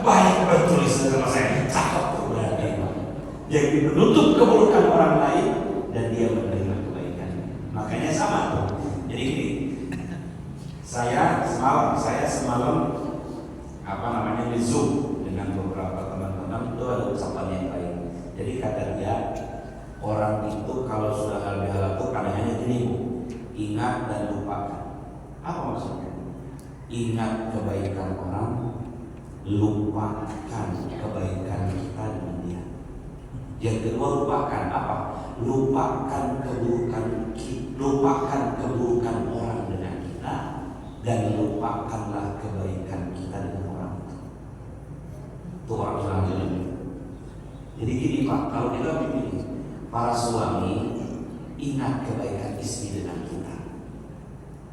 [SPEAKER 1] Baik betul istri sama saya. Cakep tuh berarti. Jadi menutup keburukan orang lain dan dia menerima kebaikan. Makanya sama tuh. Jadi gini, saya semalam di Zoom dengan beberapa teman-teman, itu ada ucapan yang baik. Jadi kata dia, orang itu kalau sudah halal itu kadang-kadang gini Bu, ingat dan lupakan. Apa maksudnya? Ingat kebaikan orang, lupakan kebaikan kita dengan dia. Yang kedua lupakan apa? Lupakan keburukan orang dengan kita, dan lupakanlah kebaikan kita dengan orang itu. Itu orang selanjutnya. Jadi gini Pak, kalau kita begini, para suami ingat kebaikan istri dengan kita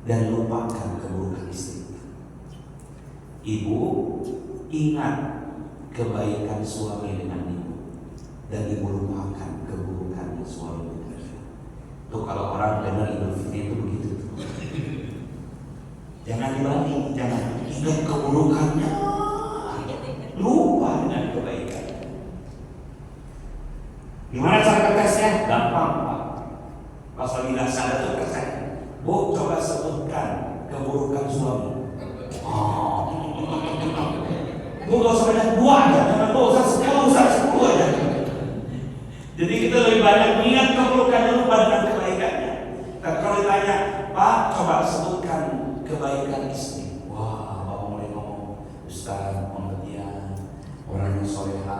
[SPEAKER 1] dan lupakan keburukan istri. Ibu ingat kebaikan suami dengan ibu dan ibu lupakan keburukan suami dengan ibu. Tuh kalau orang dengar Idul Fitri itu begitu. Jangan dibanding, jangan ingat keburukannya, lupa dengan kebaikan. Gimana cara tesnya? Gampang Pak. Pas lagi nggak sadar tuh tes. Bu, coba sebutkan keburukan suami. Bu, gak usah banyak dua aja, jangan gak usah 10 aja. Jadi kita lebih banyak mengingat keburukannya lupa dengan kebaikannya. Dan kalau ditanya, Pak, coba sebutkan kebaikan istri. Wah, Bapak mulai ngomong, Ustaz, pengertian, orangnya soleha,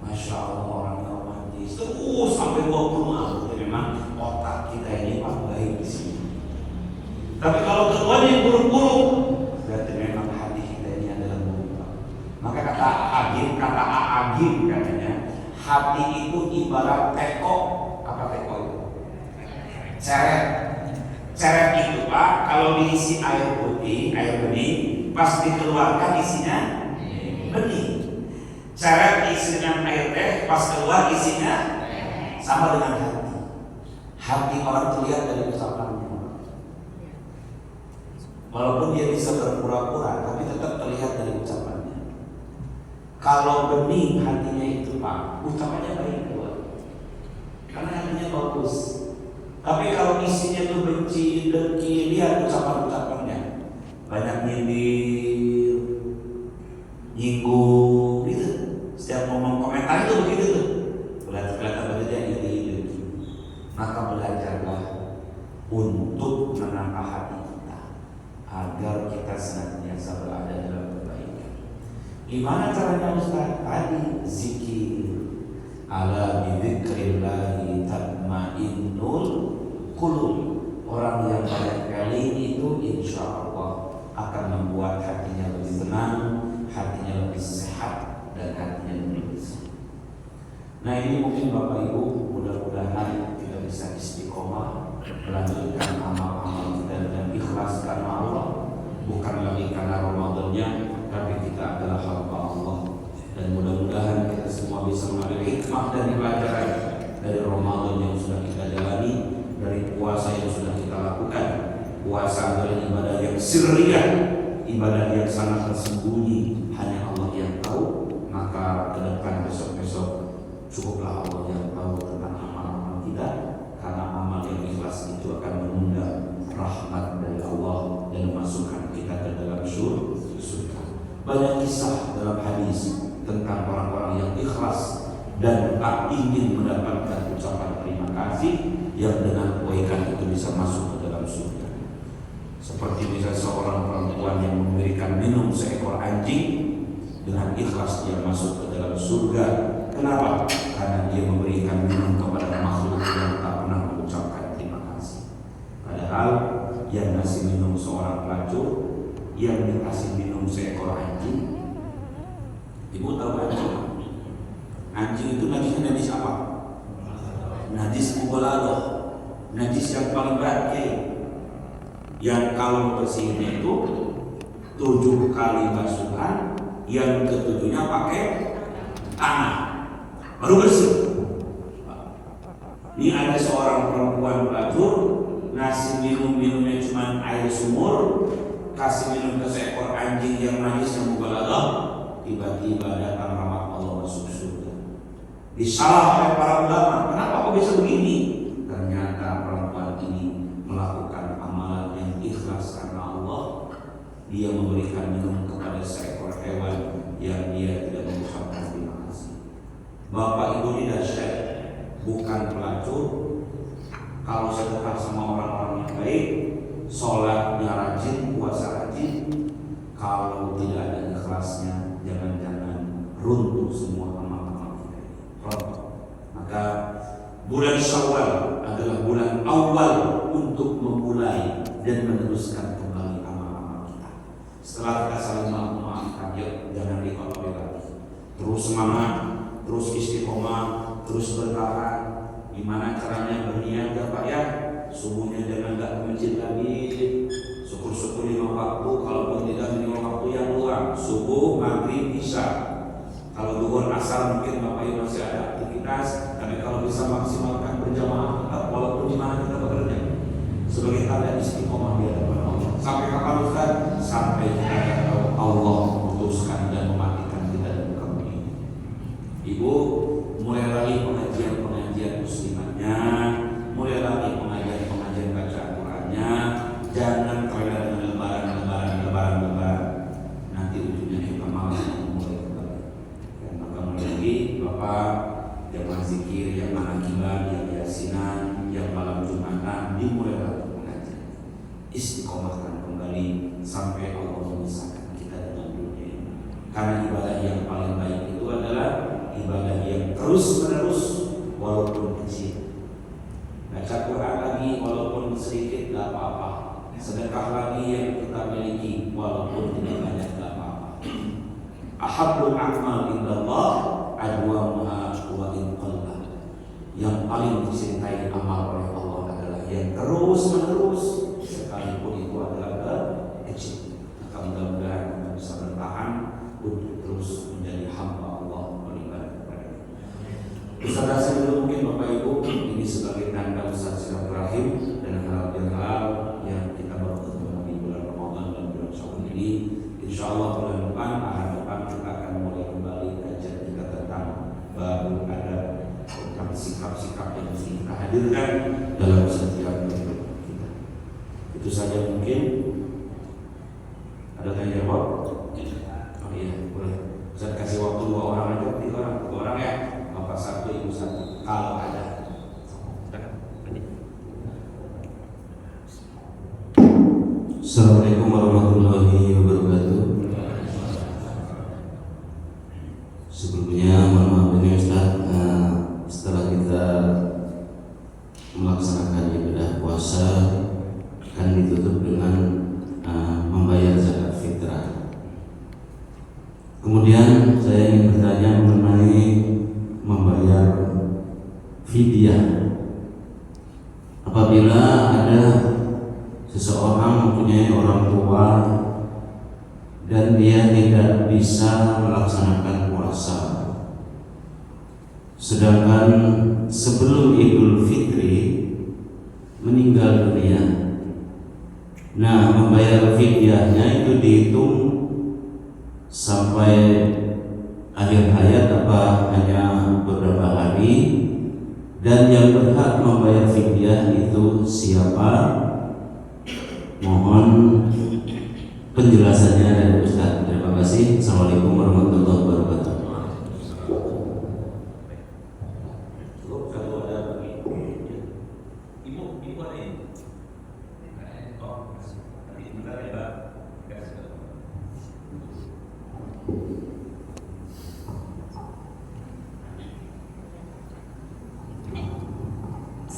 [SPEAKER 1] Masya Allah, orangnya romantis, terus sampai 20 tahun. Memang otak kita ini Pak baik di sini. Tapi kalau keduanya yang buruk-buruk, berarti memang hati kita ini adalah buruk. Maka kata Agim katanya, hati itu ibarat teko. Apa teko itu? Ceret itu Pak, kalau diisi air putih, air bening, pas dikeluarkan isinya bening. Ceret isinya air teh, pas keluar isinya sama dengan hati. Hati orang terlihat dari ucapannya. Walaupun dia bisa berpura-pura, tapi tetap terlihat dari ucapannya. Kalau bening hatinya itu Pak, ucapannya baik keluar, karena hatinya bagus. Tapi kalau isinya itu benci, dengki, lihat ucapan-ucapannya, banyak nyindir, nyinggung, gitu. Setiap ngomong komentar itu begitu tuh. Kelihatan dia iri-iri. Maka belajarlah untuk menangkap hati kita agar kita senantiasa berada dalam kebaikan. Gimana caranya Ustaz? Tadi zikir. Ala bidzikrillahi tatmainnul qulub. Orang yang banyak kali itu insya Allah akan membuat hatinya lebih tenang, hatinya lebih sehat, dan hatinya lebih bersih. Nah, ini mungkin Bapak Ibu, mudah-mudahan kita bisa istiqomah melanjutkan amal-amal kita dengan ikhlas karena Allah, bukan lagi karena Ramadannya, tapi kita adalah hamba Allah. Dan mudah-mudahan kita semua bisa mengambil hikmah dan pelajaran dari Ramadan yang sudah kita jalani, dari puasa yang sudah kita lakukan. Puasa adalah ibadah yang sirriyah, ibadah yang sangat tersembunyi, hanya Allah yang tahu. Maka ke depan besok-besok cukuplah Allah yang tahu tentang amal-amal kita, karena amal yang ikhlas itu akan mengundang rahmat dari Allah dan memasukkan kita ke dalam surga. Banyak kisah dalam hadis tentang orang-orang yang ikhlas dan tak ingin mendapatkan ucapan terima kasih, yang dengan kebaikan itu bisa masuk ke dalam surga. Seperti misalnya seorang perempuan yang memberikan minum seekor anjing, dengan ikhlas dia masuk ke dalam surga. Kenapa? Karena dia memberikan minum kepada makhluk yang tak pernah mengucapkan terima kasih. Padahal yang ngasih minum seorang pelacur, yang dikasih minum seekor anjing. Ibu tahu anjing? Anjing itu najisnya najis apa? Najis mughaladhah, najis yang paling berat, yang kalau bersihnya itu 7 kali basuhan, yang ketujuhnya pakai tangan baru bersih. Ini ada seorang perempuan pelacur ngasih minumnya cuma air sumur, kasih minum ke seekor anjing yang najis yang mughaladhah, tiba-tiba datang rahmat Allah masuk surga. Disalah oleh para ulama, kenapa kok bisa begini? Ternyata perempuan ini melakukan amalan yang ikhlas karena Allah. Dia memberikan minum kepada seekor hewan yang dia tidak mengucapkan terima kasih. Bapak Ibu ini dahsyat, bukan pelacur. Kalau sedekah sama orang-orang yang baik, sholatnya rajin, puasa rajin, kalau tidak ada ikhlasnya, jangan-jangan runtuh semua amal-amal kita. Maka bulan Syawal adalah bulan awal untuk memulai dan meneruskan kembali amal-amal kita. Setelah kita saling memaafkan, jangan dikotori lagi. Terus semangat, terus istiqomah, terus bertahan. Gimana caranya berniat ya Pak ya? Subuhnya jangan nggak ke masjid lagi. Syukur-syukur 5 waktu, kalaupun tidak 5 waktu yang luang, subuh, maghrib, isya. Kalau duhur, asar mungkin Bapak Ibu masih ada aktivitas, tapi kalau bisa maksimalkan berjamaah, walaupun di mana kita bekerja, sebagai tanda istiqomah di hadapan Allah. Sampai kapan Ustaz? Sampai kita tahu Allah memutuskan dan mematikan kita di muka bumi. Ibu, mulai lagi pengajian muslimatnya, mulai lagi pengajian baca Al-Qurannya. Jangan terlena dengan lebaran. Nanti ujungnya kita malas mulai kembali. Dan maka mulai lagi Bapak yang zikir, yang manakiban, yang yasinan, yang malam jumatan, dimulailah untuk mengajar. Istiqomahkan kembali sampai Allah memisahkan kita dengan dunia ini. Karena ibadah yang paling baik itu adalah ibadah yang terus menerus walaupun kecil. Baca Quran lagi walaupun sedikit gak apa-apa. Sedekah lagi yang kita miliki walaupun tidak banyak gak apa-apa. Ahabbul a'mal indallah adwamuha wa in qalla. Yang paling dicintai amal oleh Allah adalah yang terus menerus sekalipun itu adalah kecil. Maka mudah-mudahan kita bisa bertahan untuk terus menjadi hamba Allah beribadah kepada-Nya. Ustaz dulu mungkin Bapak Ibu, ini sebagai tanda Ustaz silaturahim dan halal yang kita baru ketemu di bulan Ramadan dan bulan Syawal ini. Insyaallah bulan depan, akhir depan kita akan mulai kembali kajian kita tentang baru ada tentang sikap-sikap yang mesti kita hadirkan dalam setiap hidup kita. Itu saja mungkin. Ada tanya jawab? Oh iya, boleh. Ustaz kasih waktu 2 orang aja, 3 orang ya. Bapak 1, Ibu 1 kalau ada.
[SPEAKER 2] Assalamualaikum warahmatullahi wabarakatuh. Sebelumnya mohon maaf ini Ustaz, setelah kita melaksanakan ibadah puasa akan ditutup dengan membayar zakat fitrah. Kemudian saya ingin bertanya mengenai membayar fidyah. Apabila ada seseorang mempunyai orang tua dan dia tidak bisa melaksanakan puasa, sedangkan sebelum Idul Fitri meninggal dunia. Nah, membayar fidyahnya itu dihitung sampai akhir hayat apa hanya beberapa hari, dan yang berhak membayar fidyah itu siapa? Mohon penjelasannya dari Ustaz. Terima kasih. Assalamualaikum warahmatullahi wabarakatuh.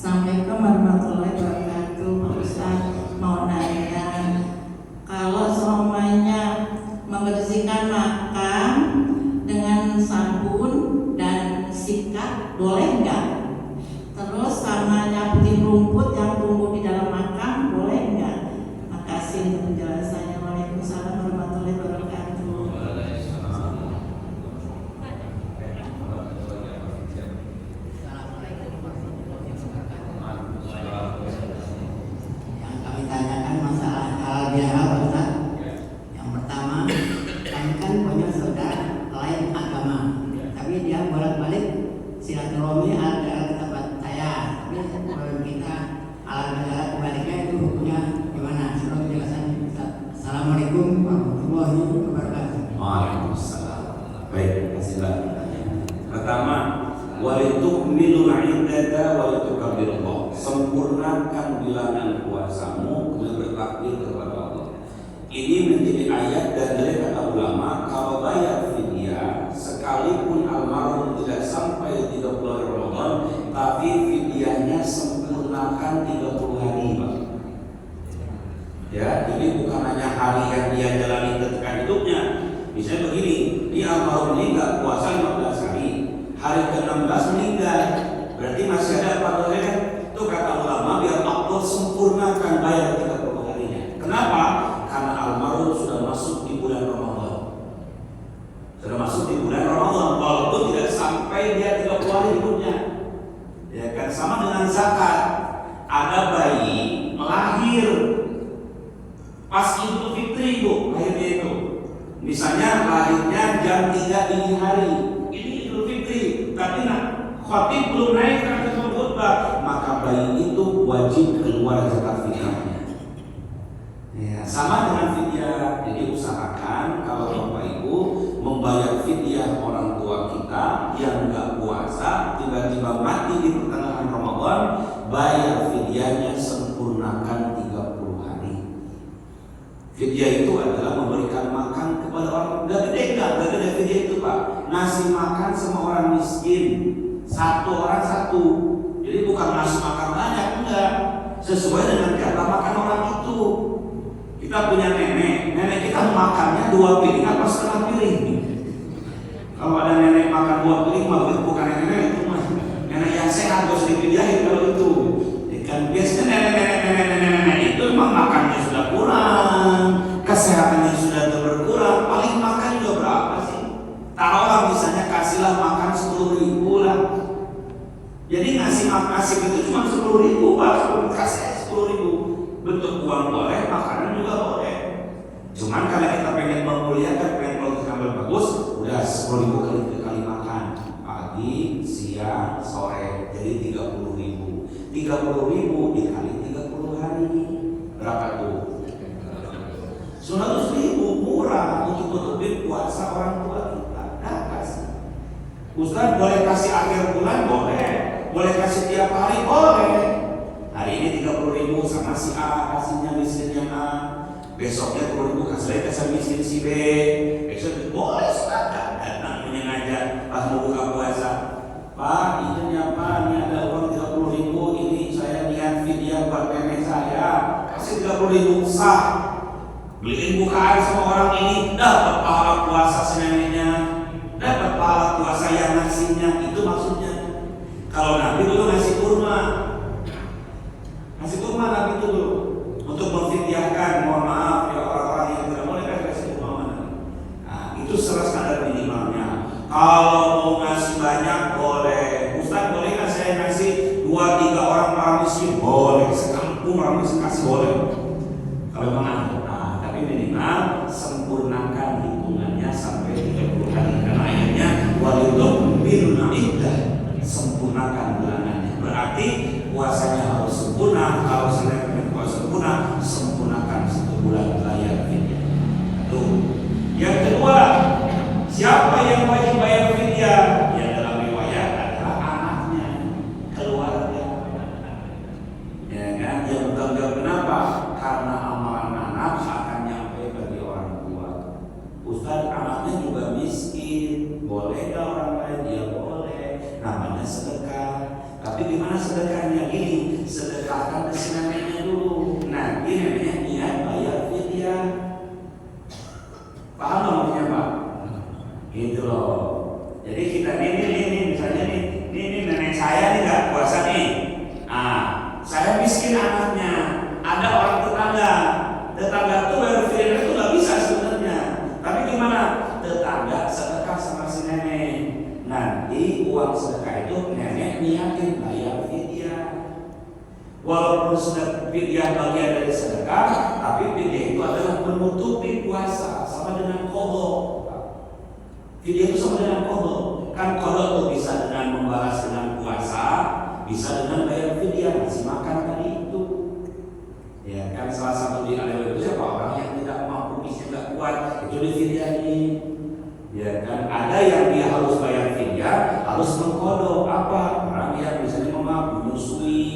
[SPEAKER 3] Assalamualaikum warahmatullahi wabarakatuh. Pak Ustaz, mau nanya, kalau semuanya membersihkan makam dengan sabun dan sikat boleh nggak? Terus sama nyaputin rumput yang tumbuh di dalam makam boleh nggak? Makasih untuk penjelasannya. Waalaikumsalam warahmatullahi wabarakatuh.
[SPEAKER 4] Silaturahmi ada tempat saya, tapi kalau kita ala kebaliknya itu hukumnya gimana? Sebelum penjelasan Ustaz. Assalamualaikum warahmatullahi wabarakatuh.
[SPEAKER 1] Waalaikumsalam. Baik, kasihlah. Pertama, walitukmilu iddata walitukabirullah. Sempurnakan bilangan puasamu kemudian bertakbir kepada Allah. Ini menjadi ayat dan dari kata ulama, kalau bayar fidyah sekalipun almarhum tidak sampai 30 hari Ramadan, tapi fidyahnya sempurnakan 30 hari, Pak. Ya, jadi bukan hanya hari yang dia jalani ketika hidupnya. Misalnya begini, di almarhum ini nggak puasa 15 hari, hari ke-16 meninggal, berarti masih ada 40 hari. Itu kata ulama, biar Allah sempurnakan bayar 30 harinya. Kenapa? Karena almarhum sudah masuk di bulan Ramadan. Sudah masuk di bulan Ramadan, walaupun tidak sampai dia 30 hari hidupnya. Ya kan, sama dengan zakat. Ada bayi melahir pas Idul Fitri, Bu, lahirnya itu. Misalnya lahirnya jam 3 dini hari. Ini Idul Fitri, tapi khatib belum naik ke atas khutbah, maka bayi itu wajib keluar zakat fitrahnya. Ya, sama dengan fidyah. Jadi usahakan kalau Bapak Ibu membayar fidyah orang tua kita yang nggak puasa, tiba-tiba mati di pertengahan Ramadan, bayar fidyahnya, sempurnakan 30 hari. Fidyah itu adalah memberikan makan kepada orang, gak gede fidyah itu Pak. Ngasih makan sama orang miskin, satu orang satu. Jadi bukan ngasih makan banyak, enggak. Sesuai dengan jatah makan orang itu. Kita punya nenek kita makannya 2 piring apa setengah piring. Kalau ada nenek makan 2 piring, bukan nenek itu mah nenek yang sehat, harus dipindahin kalau itu. Kan biasanya nenek itu memang makannya sudah kurang, kesehatannya sudah berkurang, paling makan juga berapa sih? Taruhlah misalnya kasihlah makan 10.000 lah. Jadi ngasih itu cuma 10.000 Pak, kasih 10.000. Bentuk uang boleh, makanan juga boleh. Cuman kalau kita pengen memuliakan, pengen kalau bagus, udah 10.000 kali makan, pagi, siang, sore, jadi 30.000. 30.000 dikali 30 hari, berapa tuh? 100.000, murah untuk tutupin puasa orang tua kita. Nah, kasih. Ustaz boleh kasih akhir bulan, boleh kasih tiap hari, boleh. Hari ini 30.000 sama si A, kasihnya miskinnya A. Besoknya 10.000 kasih miskin si B. Besok boleh Ustaz datang menyengaja pas mau buka puasa. Pak, izinnya Pak, ini ada uang 30.000, ini saya niat fidyah buat nenek saya. Kasih 30.000 sah. Beliin bukaan sama orang ini, dapat pahala puasa si neneknya, dapat pahala puasa yang ngasihnya. Itu maksudnya. Kalau Nabi dulu ngasih kurma Nabi dulu untuk memfidyahkan, mohon maaf ya orang-orang yang tidak boleh kasih kurma mana. Nah, itu standar minimalnya. Kalau mau ngasih banyak boleh. Ustaz boleh nggak saya ngasih 2-3 orang miskin? Boleh. Sekampung orang miskin kasih boleh. Kalau mengatur. Nah, tapi minimal sempurnakan hitungannya sampai 30 hari. Karena ayatnya walidom biluna iddah, sempurnakan bulanannya. Berarti puasanya harus sempurna. Kalau selain puasa sempurna, sempurnakan 1 bulan bayar fidyah. Tuh. Yang kedua, siapa yang wajib bayar fidyah? Yang dalam riwayat adalah anaknya, keluarga. Ya kan? Yang bertanggung kenapa? Karena amalan anak akan nyampe bagi orang tua. Ustaz, anaknya juga miskin, boleh nggak orang lain? Ya boleh. Namanya sedekah. Tapi gimana sedekahnya? Ini sedekahkan ke neneknya dulu. Nanti neneknya niat bayar fidyah. Paham nggak maksudnya Pak? Gitu loh. Jadi kita ini misalnya ini nenek saya nih nggak puasa nih. Saya miskin anaknya. Ada orang tetangga tuh bayar fidyah itu nggak bisa sebenarnya. Tapi gimana? Tetangga sedekah sama si nenek. Nanti uang sedekah itu nenek niatin bayar fidyah. Walaupun sudah fidyah bagian dari sedekah, tapi fidyah itu adalah menutupi puasa, sama dengan qadha. Fidyah itu sama dengan qadha. Kan qadha itu bisa dengan membalas dengan puasa, bisa dengan bayar fidyah, ngasih makan tadi itu. Ya kan salah satu di ada itu siapa orang yang tidak mampu, bisa nggak kuat, itu difidyahin. Ya kan ada yang dia harus bayar fidyah, harus mengqadha apa? Orang yang misalnya menyusui,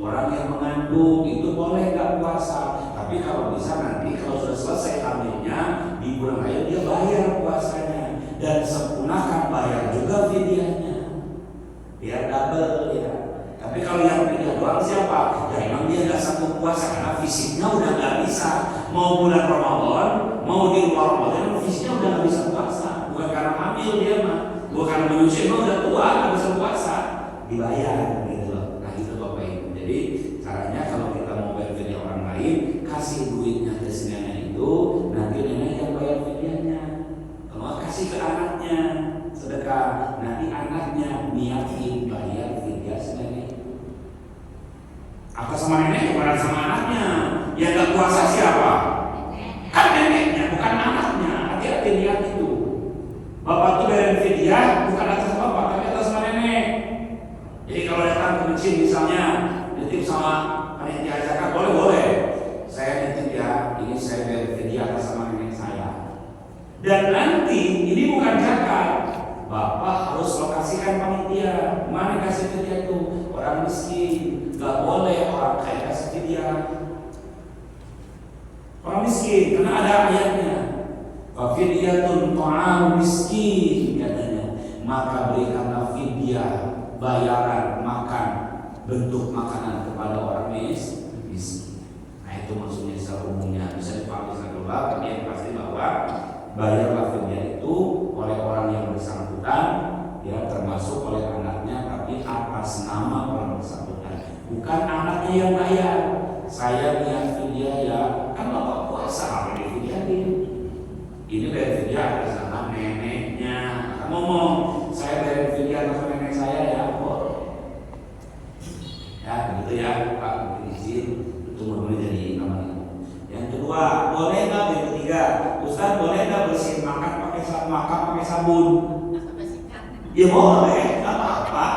[SPEAKER 1] orang yang mengandung, itu boleh nggak puasa. Tapi kalau bisa nanti kalau sudah selesai hamilnya di bulan raya dia bayar puasanya dan sempurnakan bayar juga fidyahnya, biar double ya. Tapi kalau yang fidyah doang siapa? Ya emang dia nggak sanggup puasa karena fisiknya udah nggak bisa. Mau bulan Ramadan, mau di luar Ramadan, fisiknya udah nggak bisa puasa. Bukan karena hamil dia mah, bukan karena menyusui, mah udah tua nggak bisa puasa, dibayar gitu loh. Nah itu Bapak Ibu. Jadi caranya kalau kita mau bayar fidyah orang lain, kasih duitnya ke si nenek itu, nanti nenek yang bayar fidyahnya. Kalau kasih ke anaknya sedekah, nanti anaknya niatin bayar fidyah si nenek. Apa sama nenek bukan sama anaknya? Yang gak puasa siapa? Kan neneknya, bukan anaknya. Hati-hati lihat itu. Bapak tuh bayar fidyah bukan atas bapak, tapi atas sama nenek. Jadi kalau datang ke masjid misalnya nitip sama panitia zakat, boleh. Saya nitip ya, ini saya bayar fidyah atas sama nenek saya. Dan nanti ini bukan zakat, Bapak harus lokasikan panitia. Mana kasih ke dia itu? Orang miskin. Gak boleh orang kaya kasih ke dia. Orang miskin, karena ada ayatnya. Fidyatun ta'am miskin katanya. Maka berikanlah fidyah, bayaran makan, bentuk makanan kepada orang miskin. Nah itu maksudnya secara umumnya bisa dipahami secara global, tapi yang pasti bahwa bayarlah fidyah itu oleh orang yang bersangkutan, ya termasuk oleh anaknya, tapi atas nama orang bersangkutan, bukan anaknya yang bayar. Saya niat fidyah ya, kan bapak puasa apa di fidyahin? Ini bayar fidyah atas nama neneknya. Ngomong, saya bayar fidyah atas nenek saya ya, boleh. Ya begitu ya, Pak mungkin izin itu mulai jadi nama itu. Yang kedua, boleh nggak? Yang ketiga, Ustaz boleh nggak bersihin makan pakai sabun? Ya boleh, nggak apa-apa.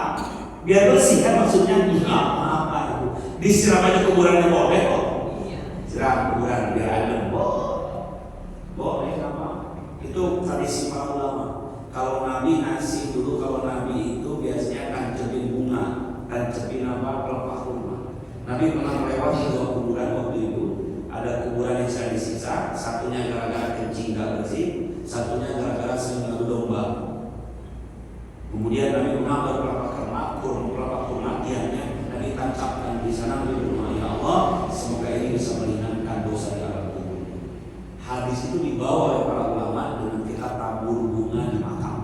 [SPEAKER 1] Biar bersih kan maksudnya nggak apa-apa itu. Disiram aja kuburannya boleh kok. Siram kuburan biar adem, boleh nggak apa? Itu tradisi para ulama. Kalau Nabi ngasih dulu, kalau Nabi itu biasanya tancepin bunga, tancepin apa? Pelepah kurma. Nabi pernah melewati 2 kuburan waktu itu. Ada kuburan yang saya disiksa, satunya gara-gara kencing gak bersih, satunya gara-gara sering ngadu domba. Kemudian Nabi mengambil pelepah kurma tiangnya dan ditancapkan di sana. Nabi berdoa, ya Allah, semoga ini bisa meringankan dosa di alam kubur. Hadis itu dibawa oleh para ulama dengan kita tabur bunga di makam.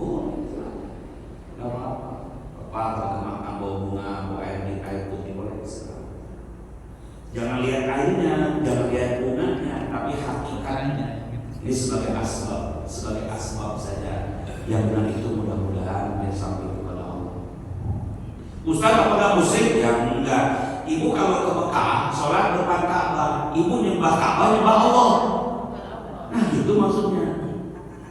[SPEAKER 1] Oh, tidak apa-apa. Kalau ke makam bawa bunga, bawa air putih boleh bisa. Jangan lihat airnya, jangan lihat bunganya, tapi hakikatnya. Ini sebagai asbab saja. Yang benar itu mudah-mudahan dia sampai kepada Allah. Ustaz apakah musyrik? Ya enggak. Ibu kalau ke Mekah, sholat depan Ka'bah, ibu nyembah Ka'bah, nyembah Allah. Nah itu maksudnya.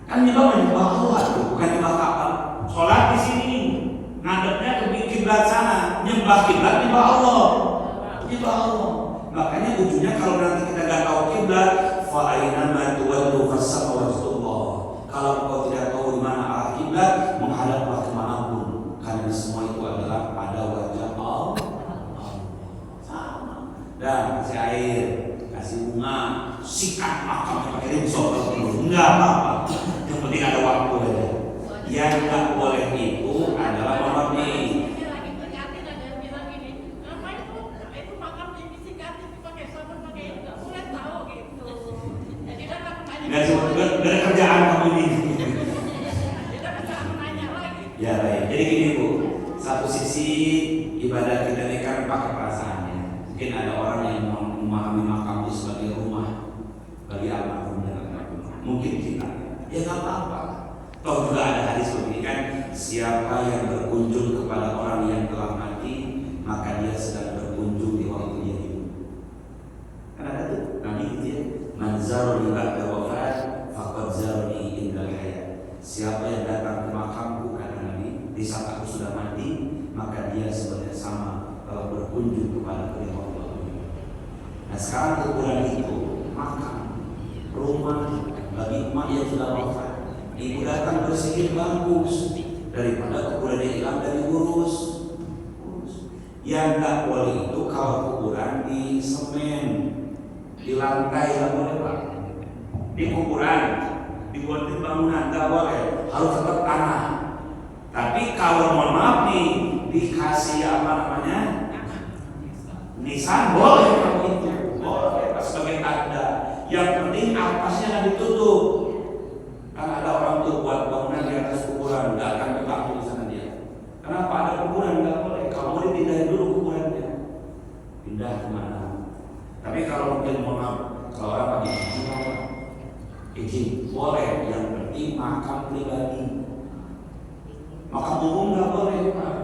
[SPEAKER 1] Kan nyembah Allah, bukan nyembah Ka'bah. Sholat di sini, ngadepnya ke kiblat sana, nyembah kiblat nyembah Allah. Nyembah Allah. Makanya ujungnya kalau nanti kita nggak tahu kiblat, fa aina ma tuwallu fasama wajhullah. Kalau engkau tidak tahu di mana arah kiblat, menghadaplah kemanapun, karena semua itu adalah pada wajah Allah. Sama. Dan kasih air, kasih bunga, sikat makam pakai rimso kalau perlu, nggak apa-apa. Yang penting ada waktu aja. Yang nggak boleh itu adalah memakai. Gak ada kerjaan kamu ini. Ya baik. Jadi gini Bu, satu sisi ibadah kita ini kan pakai perasaannya. Mungkin ada orang yang memahami makam itu sebagai rumah bagi almarhum dan almarhum. Mungkin kita, ya nggak apa-apa. Toh juga ada hadis begini kan, siapa yang berkunjung kepada orang yang telah mati, maka dia sedang berkunjung di waktu dia hidup. Kan ada tuh Nabi gitu ya. Manzaruni ba'da wafat faqad zaruni indal hayat. Siapa yang datang ke makamku kata Nabi di saat aku sudah mati, maka dia sebenarnya sama kalau berkunjung kepada beliau Allah. Nah sekarang kuburan itu makam, rumah bagi emak yang sudah wafat. Ibu datang bersihin bagus daripada kuburan yang hilang dari urus. Yang nggak boleh itu kalau kuburan di semen, di lantai nggak boleh Pak. Di kuburan dibuatin bangunan nggak boleh, harus tetap tanah. Tapi kalau mohon maaf nih dikasih apa namanya nisan boleh kalau itu boleh sebagai tanda. Yang penting atasnya nggak ditutup. Kan ada orang tuh buat bangunan di atas kuburan, nggak akan tetap di sana dia. Kenapa ada kuburan nggak boleh? Kalau mau dipindahin dulu kuburannya, pindah kemana? Tapi kalau mungkin mohon maaf, kalau orang pakai izin boleh, yang penting makam pribadi. Makam umum nggak boleh Pak.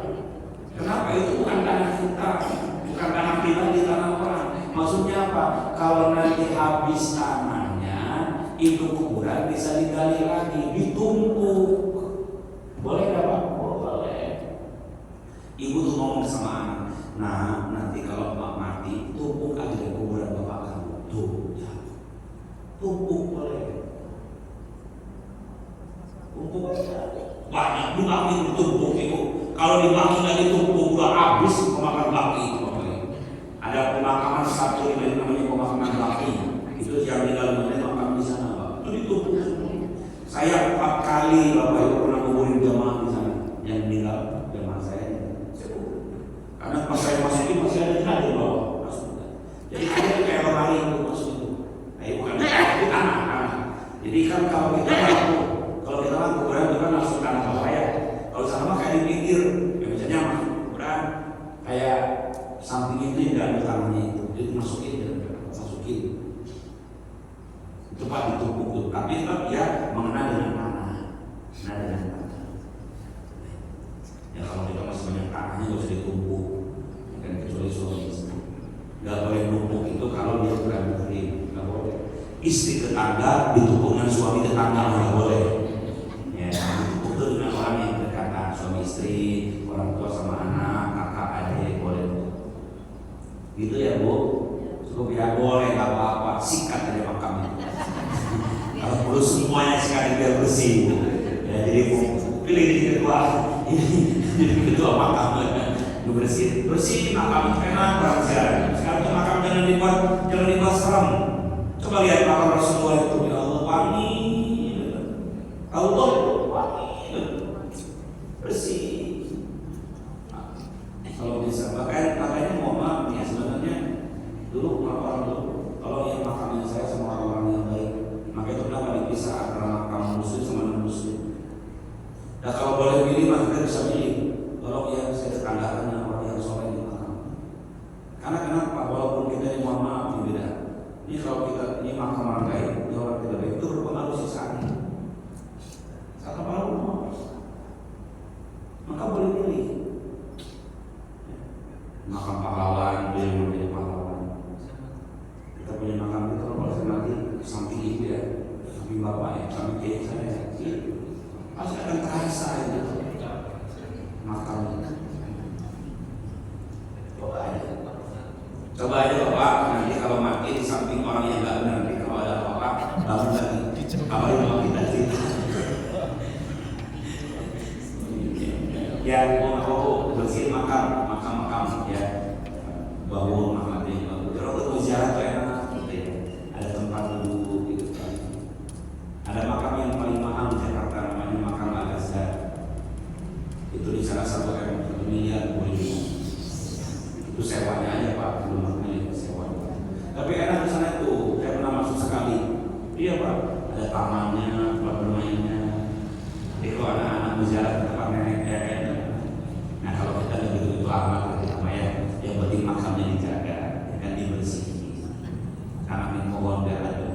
[SPEAKER 1] Kenapa? Itu bukan tanah kita, bukan tanah pribadi, tanah orang. Maksudnya apa? Kalau nanti habis tanahnya, itu kuburan bisa digali lagi, ditumpuk. Boleh nggak Pak? Boleh. Ibu tuh ngomong sama anak, nah nanti kalau Pak mati, tumpuk aja di kuburan bapak kamu. Tuh, ya. Tumpuk boleh. Tumpuk Kalau di baki nggak ditumpuk udah habis pemakaman baki itu pokoknya. Ada pemakaman satu yang namanya pemakaman baki. Itu yang tinggal makam di sana, Pak. Itu ditumpuk semua. Saya 4 kali Bapak Ibu pernah nguburin jamaah di sana yang meninggal jamaah saya. Karena pas saya masukin masih ada jenazah di bawah. Jadi ada kayak lemari itu masuk itu. Nah, bukan anak. Jadi kan kalau kita kuburan itu kan langsung tanah bawah ya. Kalau sana mah kayak di pinggir, ya misalnya kuburan kayak samping itu nggak ada tanahnya itu, jadi masukin. Itu Pak ditumpuk tuh, tapi tetap ya mengenal dengan tanah. Ya kalau kita masih banyak tanahnya nggak usah ditumpuk, kan kecuali suami istri. Nggak boleh numpuk itu kalau dia bukan muslim, nggak boleh. Istri tetangga ditumpuk dengan suami tetangga nggak boleh. Ya, ditumpuk itu dengan orang yang berdekatan, suami istri, orang tua sama anak, kakak, adik boleh. Gitu ya Bu. Cukup ya boleh nggak apa-apa, sikat aja makamnya. Kalau perlu semuanya sekali biar bersih Bu. Ya, jadi pilih jadi ketua, jadi ketua makam. Bersih makam enak orang ziarah. Sekarang tuh makam jangan dibuat serem. Coba lihat makam Rasulullah itu, ya Allah wangi, Allah wangi, bersih. Kalau bisa, makanya mohon maaf ya sebenarnya dulu orang dulu kalau yang makamnya saya sama orang yang baik, maka itu kenapa dipisah antara makam muslim sama non muslim. Dan kalau boleh pilih, maka kita bisa pilih. Kalau yang saya tetanggakan orang yang soleh di makam. Karena kenapa? Walaupun kita ini mohon maaf beda. Ini kalau kita ini makam orang baik, ini orang tidak baik itu berpengaruh sisanya. Satu malu, maka boleh pilih. Makam pahlawan, boleh menjadi pahlawan. Kita punya makam itu kalau saya mati samping ibu ya, samping bapak ya, samping kiai saya. Pasti akan terasa itu makamnya. Coba aja Bapak, nanti kalau mati di samping orang yang nggak benar, nanti kalau ada apa-apa, bangun lagi. Apa yang mau kita cerita? Ya, mau bersih makam ya, bangun makamnya bagus. Kalau untuk ziarah tuh enak, gitu ya. Ada tempat duduk gitu kan. Ada makam yang paling mahal di Jakarta, namanya makam Al-Azhar. Itu di salah satu miliar boleh. Itu sewanya aja Pak, belum makanya sewanya. Tapi enak di sana itu, saya pernah masuk sekali. Iya Pak, ada tamannya, tempat bermainnya. Jadi kalau anak-anak berjalan ke tempat nenek nah kalau kita nggak begitu amat ya, yang penting makamnya dijaga, kan dibersih. Karena mohon biar ada.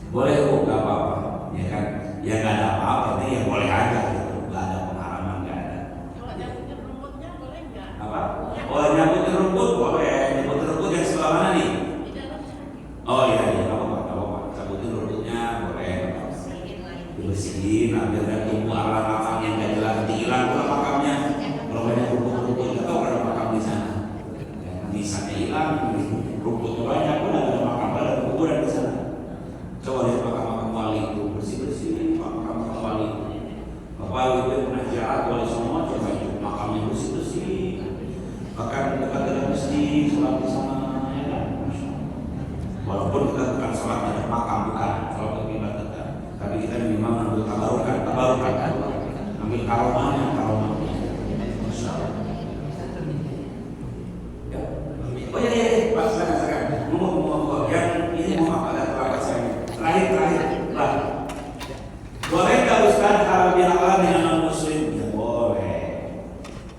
[SPEAKER 1] Boleh kok, nggak apa-apa, ya kan? Ya nggak ada apa-apa, ya boleh aja gitu, nggak ada penghalangan, nggak ada.
[SPEAKER 3] Kalau nyabutin rumputnya boleh nggak?
[SPEAKER 1] Apa? Oh nyabutin rumput boleh, nyabutin rumput yang sebelah mana nih?
[SPEAKER 3] Di dalamnya.
[SPEAKER 1] Oh iya, nggak apa-apa, nyabutin rumputnya boleh. Dibersihin, biar nggak tumbuh arang-arang yang nggak jelas, hilang pula makamnya. Kalau banyak rumput-rumput, nggak tahu ada makam di sana. Nisannya hilang, rumputnya banyak, udah ada makam, ada kuburan di sana. Coba lihat makam-makam wali itu bersih-bersih, makam-makam wali. Bapak itu pernah ziarah wali semua, coba itu makamnya bersih-bersih. Bahkan dekat-dekat masjid, sholat di sana, ya kan? Walaupun kita bukan sholat di makam, bukan sholat di ibadah, tapi kita memang ambil tabarukan, ambil karomahnya. Oh iya, Pak, silakan. Ngomong. Yang ini mau apa? Ada terlambat saya. Terakhir. Boleh nggak Ustaz halal bihalal dengan non muslim? Ya boleh.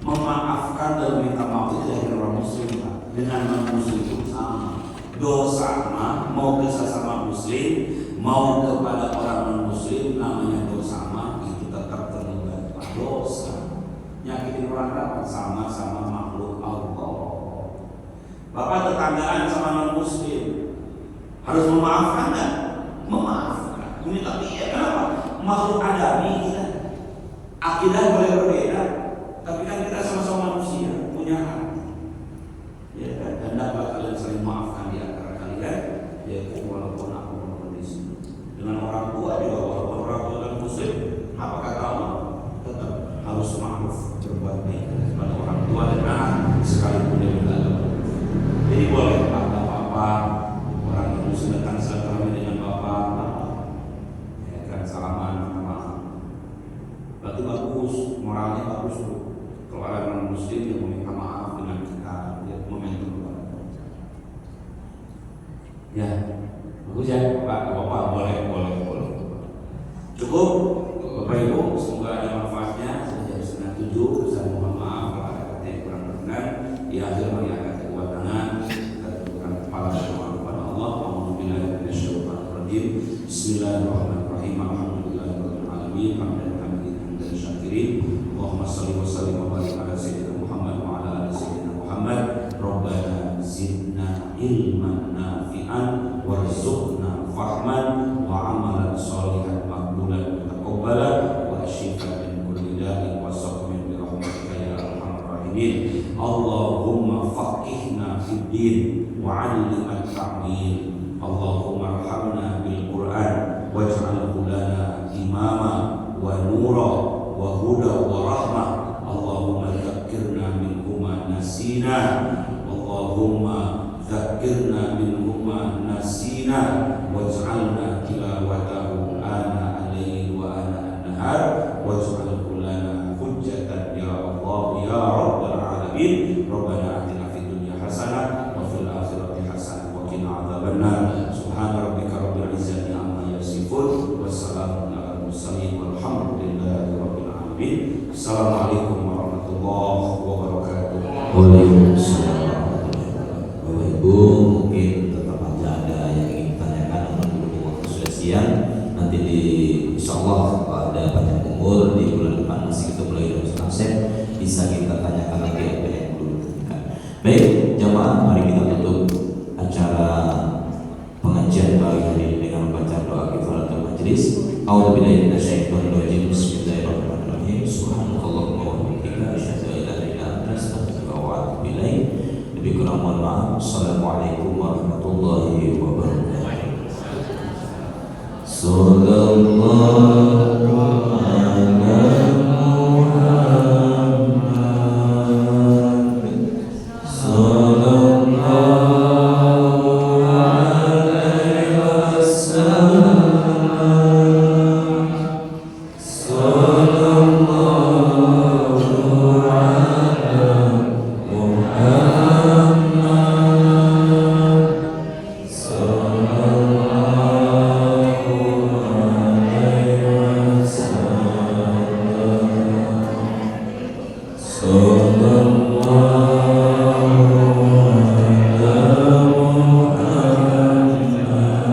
[SPEAKER 1] Memaafkan dan minta maaf itu dari orang muslim, Pak. Dengan non muslim itu sama. Dosa mah mau ke sesama muslim, mau kepada orang non muslim, namanya dosa mah itu tetap terlibat dosa. Nyakitin orang dapat sama-sama makhluk Allah. Bapak tetanggaan sama non muslim harus memaafkan kan? Memaafkan. Minta dia kenapa? Makhluk adami kita. Akidah boleh berbeda, tapi kan kita sama-sama manusia, punya hak. Ya kan? Dan dapat kalian saling maafkan di antara kalian. Ya walaupun aku berkondisi dengan orang tua juga, walaupun orang tua dan muslim, apa kata Allah? Tetap harus ma'ruf, berbuat baik kepada orang tua dan anak sekalipun dia beragama. Jadi boleh ada apa orang yang sudah datang silaturahmi dengan bapak, ya kan, salaman, maaf. Berarti bagus, moralnya bagus tuh. Kalau ada orang muslim yang meminta maaf dengan kita, dia momentum bapak. Ya, bagus ya, Pak, bapak boleh. Cukup, Bapak Ibu, semoga ada manfaatnya. Saya sudah 7, saya mohon maaf kalau ada kata yang kurang berkenan. Di akhir mari akan kedua tangan kita tundukkan kepala doa kepada Allah. Alhamdulillah minasyaitonirrajim. Bismillahirrahmanirrahim. Alhamdulillahirabbil alamin. Hamdan hamdan syakirin. Allahumma shalli wa sallim wa barik ala sayyidina Muhammad wa ala ali sayyidina Muhammad. Rabbana zidna ilman nafi'an warzuqna fahman wa amalan shalihan maqbulan mutaqabbalan wa syifaan min kulli da'in wa saqmin bi rahmatika ya arhamar rahimin. Allahumma faqihna fid din wa 'allimna at-ta'wil. Allahumma arhamna bil Qur'an waj'alhu lana imama wa nura wa huda wa rahmah. Allahumma dzakkirna minhu ma nasina. Allahumma dzakkirna minhu ma nasina waj'alna tilawatahu ana al-lail wa ana an-nahar waj'alhu lana hujjatan ya Allah ya rabbal alamin. Rabbana atina fid dunya hasanah wa fil akhirati hasanah wa qina adzabannar. Subhana rabbika rabbil izzati amma yasifun wa salamun alal mursalin walhamdulillahi rabbil alamin. Assalamualaikum warahmatullahi wabarakatuh.
[SPEAKER 2] Waalaikumsalam. Bapak Ibu, mungkin tetap aja ada yang ingin ditanyakan, namun waktu sudah siang. Nanti insyaallah ada panjang umur di bulan depan masih kita mulai dari Ustaz, bisa kita tanyakan lagi apa yang belum ditanyakan. Baik, jamaah, mari kita tutup acara pengajian pagi hari ini dengan membaca doa kifaratul majelis. A'udzubillahi minasyaitonir rajim. Bismillahirrahmanirrahim. Subhanallahumma wa bihamdika asyhadu an la ilaha illa anta astaghfiruka wa atubu ilaik. Lebih kurang mohon maaf. Assalamualaikum warahmatullahi wabarakatuh. Sallallahu ala Muhammad. Sallallahu alaihi wasallam. Sallallahu ala Muhammad. Sallallahu alaihi wasallam. Sallallahu ala Muhammad.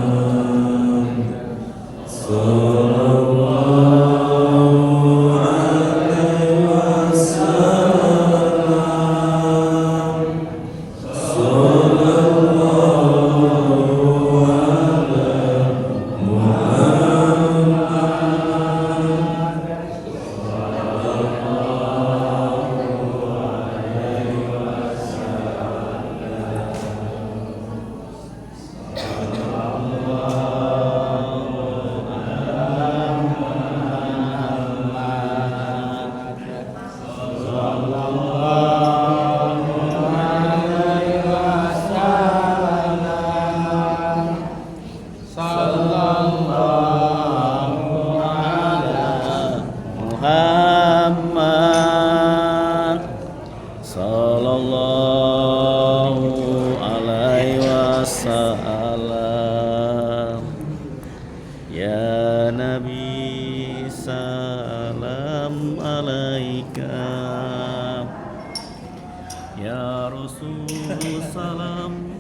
[SPEAKER 2] Sallallahu alaihi wasallam. Sallallahu Muhammad. Sallallahu alaihi wasallam. Ya Nabi salam alaika. Ya Rasul salam